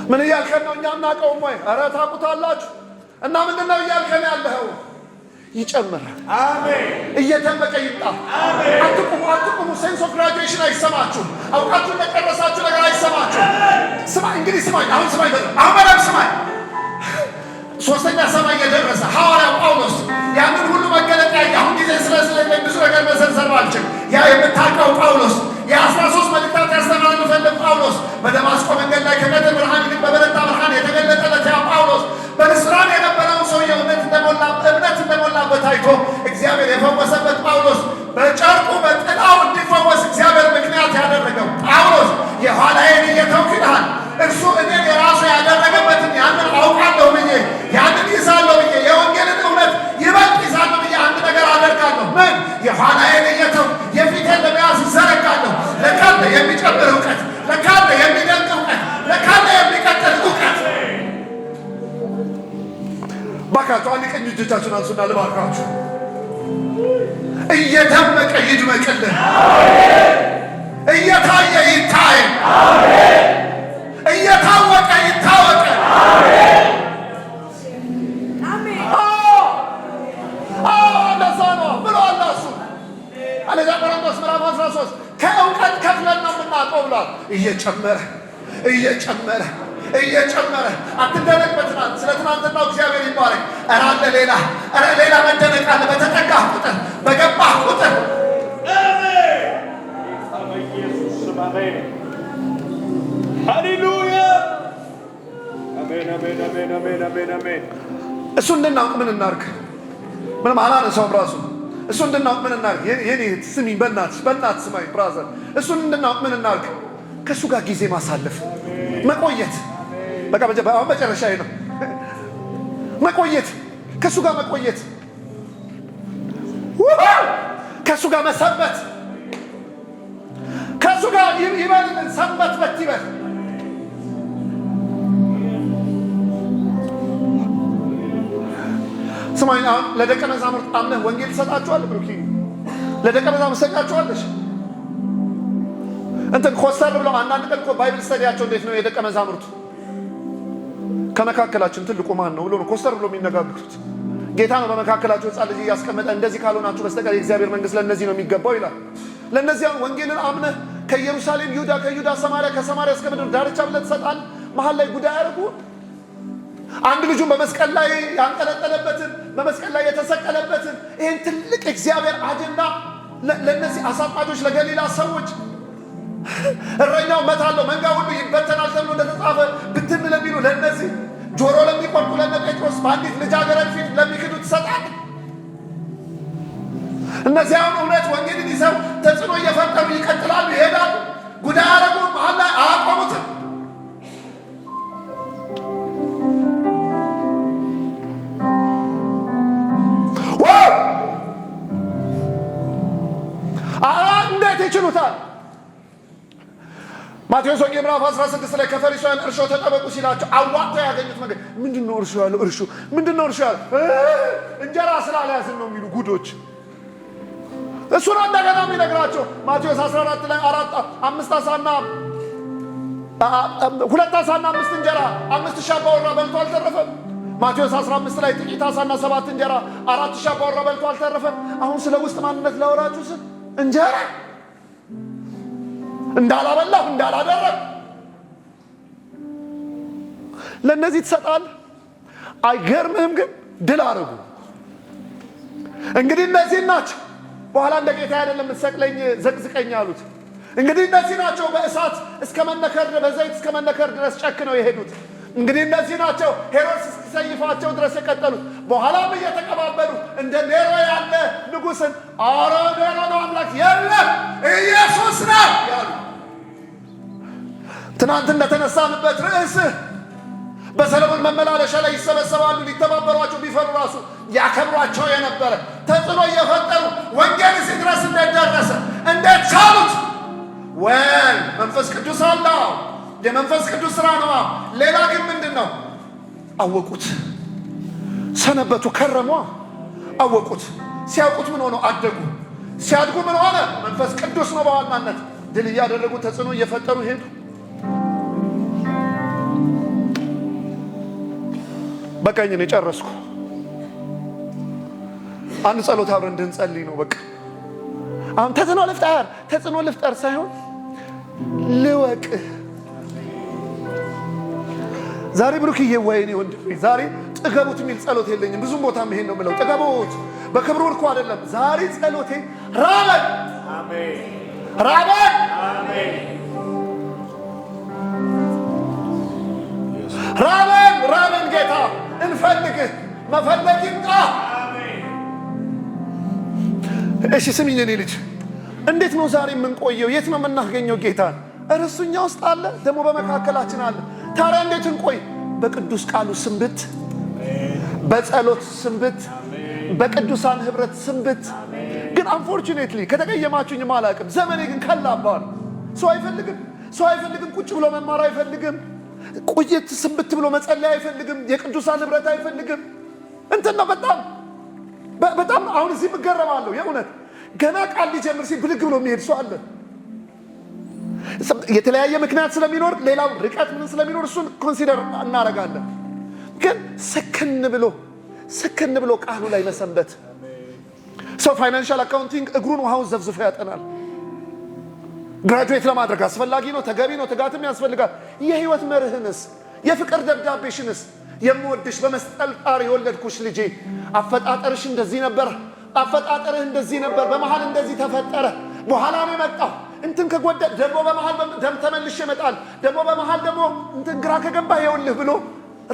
ምን እያልከን ነው? እኛ እናውቀውም ወይ? ኧረ ታውቁታላችሁ። እና ምንድን ነው እያልከን ያለኸው? ይጨምራል። አሜን። እየደመቀ ይምጣ። አሜን። አትቁሙ። ሴንስ ኦፍ ግራጁዌሽን አይሰማችሁም። አውቃችሁ እንደጨረሳችሁ ነገር አይሰማችሁም። ስማኝ እንግዲህ ስማኝ። አሁን በደምብ ስማኝ። ሶስተኛ ሰማይ የደረሰ ሐዋርያው ጳውሎስ ያንን ሁሉ መገለጥ ያየ፣ አሁን ጊዜ ስለሌለኝ ብዙ ነገር መዘርዘር ባልችል፣ ያ የምታውቀው ጳውሎስ የ13 መልእክታት ያስተላለፈልን ጳውሎስ በደማስቆ መንገድ ላይ ከቀትር ብርሃን ይልቅ በበረታ ብርሃን የተገለጠለት ያ ጳውሎስ በንስራን የነበረውን ሰውዬው እምነት እንደሞላበት አይቶ እግዚአብሔር የፈወሰበት ጳውሎስ በጨርቁ በጥላው እንዲፈወስ እግዚአብሔር ምክንያት ያደረገው ጳውሎስ ባካችሁ አንድ ቀኝ እጆቻችሁን አንሱና ልባርካችሁ። እየደመቀ ይድመቅልን፣ እየታየ ይታይ፣ እየታወቀ ይታወቅ። እንደዛ ነው ብሏል እሱ። አንደኛ ቆሮንቶስ ምዕራፍ 13 ከእውቀት ከፍለን ነው የምናውቀው ብሏል። እየጨመረ እየጨመረ እየጨመረ አትደነቅ። በትናንት ስለ ትናንትናው እግዚአብሔር ይባረክ። ኧረ አለ ሌላ፣ ኧረ ሌላ መደነቅ አለ። በተጠጋህ ቁጥር፣ በገባህ ቁጥር ሃሌሉያ። አሜን አሜን አሜን አሜን አሜን አሜን። እሱ እንድናውቅ ምን እናድርግ? ምንም አላነሳውም ራሱ። እሱ እንድናውቅ ምን እናድርግ? የኔ ስሚ፣ በእናትሽ ስማኝ ብራዘር፣ እሱን እንድናውቅ ምን እናድርግ? ከእሱ ጋር ጊዜ ማሳለፍ፣ መቆየት። በቃ መጨረሻ ነው መቆየት፣ ከእሱ ጋር መቆየት፣ ከእሱ ጋር መሰንበት፣ ከእሱ ጋር ይበልን ሰንበት በት ይበል። ስማኝ፣ አሁን ለደቀ መዛሙርት አምነህ ወንጌል ትሰጣቸዋለህ? ብሩኪ ለደቀ መዛሙርት ትሰጣቸዋለሽ? እንትን ኮስተር ብለው አንዳንድ ቀን እኮ ባይብል ስተዲያቸው እንዴት ነው የደቀ መዛሙርቱ ከመካከላችን ትልቁ ማን ነው ብሎ ነው ኮስተር ብሎ የሚነጋገሩት። ጌታ ነው በመካከላቸው ሕፃን ልጅ እያስቀመጠ እንደዚህ ካልሆናችሁ በስተቀር የእግዚአብሔር መንግሥት ለእነዚህ ነው የሚገባው ይላል። ለእነዚያ ወንጌልን አምነህ ከኢየሩሳሌም ይሁዳ፣ ከይሁዳ ሰማርያ፣ ከሰማርያ እስከ ምድር ዳርቻ ብለህ ትሰጣለህ። መሀል ላይ ጉዳይ አያደርጉ። አንድ ልጁን በመስቀል ላይ ያንጠለጠለበትን በመስቀል ላይ የተሰቀለበትን ይህን ትልቅ እግዚአብሔር አጀንዳ ለእነዚህ አሳጣጆች ለገሊላ ሰዎች እረኛው መታለው መንጋ ሁሉ ይበተናል ተብሎ እንደተጻፈ ብትን ለሚሉ ለእነዚህ ጆሮ ለሚቆርጡ ለነ ጴጥሮስ በአንዲት ልጃገረድ ፊት ለሚክዱ ትሰጣለህ። እነዚያውን እውነት ወንጌልን ይዘው ተጽዕኖ እየፈጠሩ ይቀጥላሉ፣ ይሄዳሉ። ጉዳይ አረጉ መሀል ላይ አያቆሙትም። እንዴት ይችሉታል? ማቴዎስ ወንጌል ምዕራፍ 16 ላይ ከፈሪሳውያን እርሾ ተጠበቁ ሲላቸው አዋጥተው ያገኙት ነገር ምንድነው? እርሾ ያለው እርሾ ምንድነው? እርሾ ያለው እንጀራ ስላልያዝን ነው የሚሉ ጉዶች። እሱ ነው እንደገና የሚነግራቸው ማቴዎስ 14 ላይ 5 ዓሣና 5 እንጀራ 5,000 አባወራ በልቶ አልተረፈም። ማቴዎስ 15 ላይ ጥቂት ዓሣና 7 እንጀራ 4,000 አባወራ በልቶ አልተረፈም። አሁን ስለ ውስጥ ማንነት ላወራችሁ ስል እንጀራ እንዳላበላሁ እንዳላደረግ ለእነዚህ ትሰጣለህ። አይገርምህም? ግን ድል አደረጉ። እንግዲህ እነዚህ ናቸው በኋላ እንደ ጌታ አይደለም የምትሰቅለኝ ዘቅዝቀኝ አሉት። እንግዲህ እነዚህ ናቸው በእሳት እስከ መነከር በዘይት እስከ መነከር ድረስ ጨክነው የሄዱት። እንግዲህ እነዚህ ናቸው ሄሮድስ እስኪሰይፋቸው ድረስ የቀጠሉት። በኋላም እየተቀባበሉ እንደ ኔሮ ያለ ንጉሥን አረ ኔሮ ነው አምላክ የለም ኢየሱስ ነው ያሉ። ትናንት እንደተነሳንበት ርዕስህ በሰለሞን መመላለሻ ላይ ይሰበሰባሉ። ሊተባበሯቸው ቢፈሩ ራሱ ያከብሯቸው የነበረ ተጽዕኖ እየፈጠሩ ወንጌል እዚህ ድረስ እንደደረሰ እንዴት ቻሉት? ወይ መንፈስ ቅዱስ አለው። የመንፈስ ቅዱስ ስራ ነው። ሌላ ግን ምንድን ነው? አወቁት፣ ሰነበቱ፣ ከረሟ። አወቁት። ሲያውቁት ምን ሆነው አደጉ። ሲያድጉ ምን ሆነ? መንፈስ ቅዱስ ነው በዋናነት ድል እያደረጉ ተጽዕኖ እየፈጠሩ ሄዱ። በቃኝ፣ እኔ ጨረስኩ። አንድ ጸሎት አብረን እንድንጸልይ ነው። በቃ አሁን ተጽዕኖ ልፍጠር ሳይሆን ልወቅህ። ዛሬ ብሩክዬ ወይኔ ወንድሜ ዛሬ ጥገቡት የሚል ጸሎት የለኝም። ብዙም ቦታ ይሄን ነው የምለው። ጥገቡት በክብሩ እኮ አይደለም። ዛሬ ጸሎቴ ራበን፣ አሜን፣ ራበን፣ አሜን፣ ራበን ጌታ እንፈልግህ፣ መፈለግ ይምጣ። እሺ ስሚኝ የኔ ልጅ፣ እንዴት ነው ዛሬ የምንቆየው? የት ነው የምናገኘው ጌታን? እርሱኛ ውስጥ አለ፣ ደግሞ በመካከላችን አለ። ታዲያ እንዴት እንቆይ? በቅዱስ ቃሉ ስንብት፣ በጸሎት ስንብት፣ በቅዱሳን ህብረት ስንብት። ግን አንፎርቹኔትሊ ከተቀየማችሁኝም አላውቅም፣ ዘመኔ ግን ከላባል። ሰው አይፈልግም፣ ቁጭ ብሎ መማር አይፈልግም፣ ቁጭት ስንብት ብሎ መጸለይ አይፈልግም፣ የቅዱሳን ህብረት አይፈልግም። እንትን ነው በጣም አሁን እዚህ እገረማለሁ። የእውነት ገና ቃል ሊጀምር ሲል ብድግ ብሎ የሚሄድ ሰው አለ። የተለያየ ምክንያት ስለሚኖር ሌላው ርቀት ምን ስለሚኖር እሱን ኮንሲደር እናደርጋለን። ግን ስክን ብሎ ቃሉ ላይ መሰንበት። ሰው ፋይናንሻል አካውንቲንግ እግሩን ውሃ ውስጥ ዘፍዝፎ ያጠናል። ግራጁዌት ለማድረግ አስፈላጊ ነው፣ ተገቢ ነው፣ ትጋትም ያስፈልጋል። የህይወት መርህንስ የፍቅር ደብዳቤሽንስ የምወድሽ በመስቀል ጣር የወለድኩሽ ልጄ አፈጣጠርሽ እንደዚህ ነበር፣ አፈጣጠርህ እንደዚህ ነበር፣ በመሃል እንደዚህ ተፈጠረ፣ በኋላ ነው የመጣው እንትን ከጎደል ደግሞ በመሃል ደም ተመልሼ እመጣል፣ ደግሞ በመሃል ደግሞ እንትን ግራ ከገባ ይኸውልህ ብሎ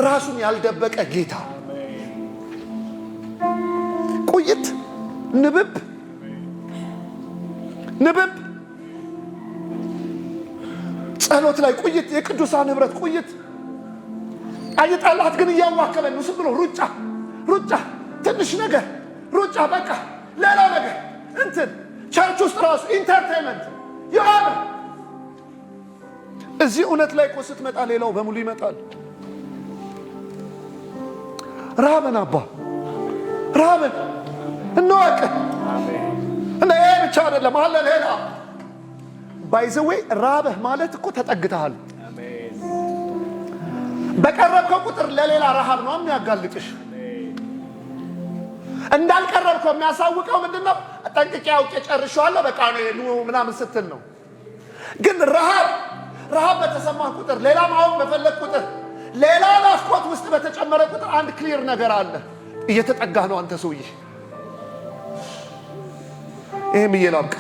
ራሱን ያልደበቀ ጌታ። ቁይት ንብብ ጸሎት ላይ ቁይት፣ የቅዱሳን ህብረት ቁይት። ጠላት ግን እያዋከበን ነው። ዝም ብሎ ሩጫ፣ ትንሽ ነገር ሩጫ፣ በቃ ሌላ ነገር እንትን ቸርች ውስጥ ራሱ ኢንተርቴንመንት የሆነ እዚህ እውነት ላይ እኮ ስትመጣ ሌላው በሙሉ ይመጣል። ረሃብን እንወቅ። እና ይሄ ብቻ አይደለም አለ ሌላ ባይዘዌ ራበህ ማለት እኮ ተጠግተሃል። በቀረብከው ቁጥር ለሌላ ረሃብ ነው የሚያጋልጥሽ። እንዳልቀረብከው የሚያሳውቀው ምንድነው? ጠንቅቄ አውቄ ጨርሼዋለሁ በቃ ነው ምናምን ስትል ነው። ግን ረሃብ በተሰማህ ቁጥር፣ ሌላ ማወቅ በፈለግ ቁጥር፣ ሌላ ናፍቆት ውስጥ በተጨመረ ቁጥር አንድ ክሊር ነገር አለ። እየተጠጋህ ነው አንተ ሰውዬ። ይሄም እየላብቃ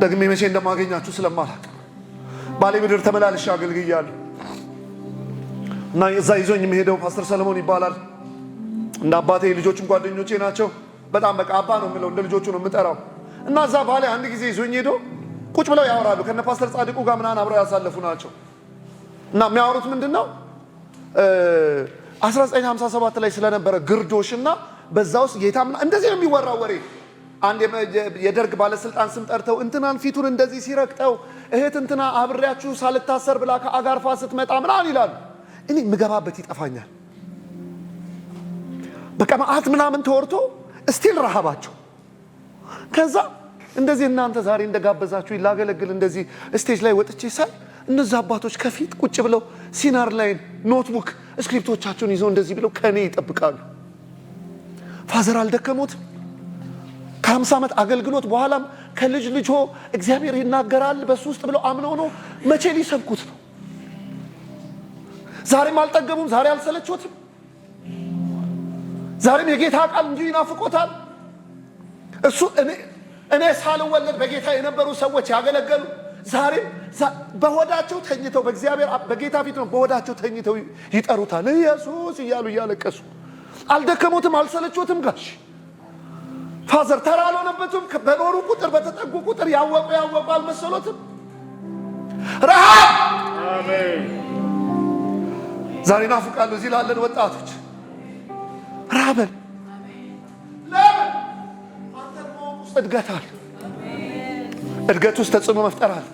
ደግሜ መቼ እንደማገኛችሁ ስለማላውቅ ባሌ ምድር ተመላልሼ አገልግያለሁ። እና እዛ ይዞኝ የሚሄደው ፓስተር ሰለሞን ይባላል። እንደ አባቴ ልጆችም ጓደኞቼ ናቸው። በጣም በቃ አባ ነው የምለው፣ እንደ ልጆቹ ነው የምጠራው። እና እዛ ባሌ አንድ ጊዜ ይዞኝ ሄዶ ቁጭ ብለው ያወራሉ። ከነ ፓስተር ጻድቁ ጋር ምናምን አብረው ያሳለፉ ናቸው። እና የሚያወሩት ምንድን ነው 1957 ላይ ስለነበረ ግርዶሽ እና በዛ ውስጥ ጌታ እንደዚህ ነው የሚወራው ወሬ። አንድ የደርግ ባለስልጣን ስም ጠርተው እንትናን ፊቱን እንደዚህ ሲረግጠው እህት እንትና አብሬያችሁ ሳልታሰር ብላ ከአጋርፋ ስትመጣ ምናምን ይላሉ። እኔ ምገባበት ይጠፋኛል። በቃ መዓት ምናምን ተወርቶ እስቲል ረሃባቸው። ከዛ እንደዚህ እናንተ ዛሬ እንደጋበዛችሁ ላገለግል እንደዚህ ስቴጅ ላይ ወጥቼ ሳይ እነዛ አባቶች ከፊት ቁጭ ብለው ሲናር ላይ ኖትቡክ ስክሪፕቶቻቸውን ይዘው እንደዚህ ብለው ከኔ ይጠብቃሉ። ፋዘር አልደከሙትም። ከ50 ዓመት አገልግሎት በኋላም ከልጅ ልጅ እግዚአብሔር ይናገራል በሱ ውስጥ ብለው አምነው ነው። መቼ ሊሰብኩት ነው? ዛሬም አልጠገቡም። ዛሬ አልሰለቾትም። ዛሬም የጌታ ቃል እንጂ ይናፍቆታል። እሱ እኔ ሳልወለድ በጌታ የነበሩ ሰዎች ያገለገሉ ዛሬም በሆዳቸው ተኝተው በእግዚአብሔር በጌታ ፊት ነው በሆዳቸው ተኝተው ይጠሩታል ኢየሱስ እያሉ እያለቀሱ። አልደከሙትም፣ አልሰለቾትም። ጋሽ ፋዘር ተራ አልሆነበትም። በኖሩ ቁጥር በተጠጉ ቁጥር ያወቁ አልመሰሎትም። ረሃብ አሜን። ዛሬ ናፍቃለሁ እዚህ ላለን ወጣቶች ረሃብን ለምን አንተን ማወቅ ውስጥ እድገት አለ። እድገት ውስጥ ተጽዕኖ መፍጠር አለ።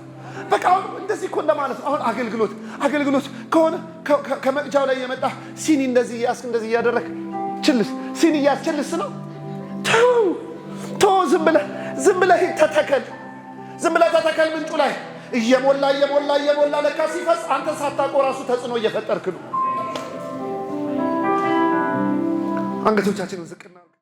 በቃ እንደዚህ እኮ እንደማለት ነው። አሁን አገልግሎት ከሆነ ከመቅጃው ላይ የመጣ ሲኒ እንደዚህ ያስክ እንደዚህ እያደረክ ችልስ ሲኒ ያስችልስ ነው። ተው ዝም ብለህ ተተከል። ምንጩ ላይ እየሞላ ለካ ሲፈስ አንተ ሳታውቀው ራሱ ተጽዕኖ እየፈጠርክ ነው። አንገቶቻችንን ዝቅና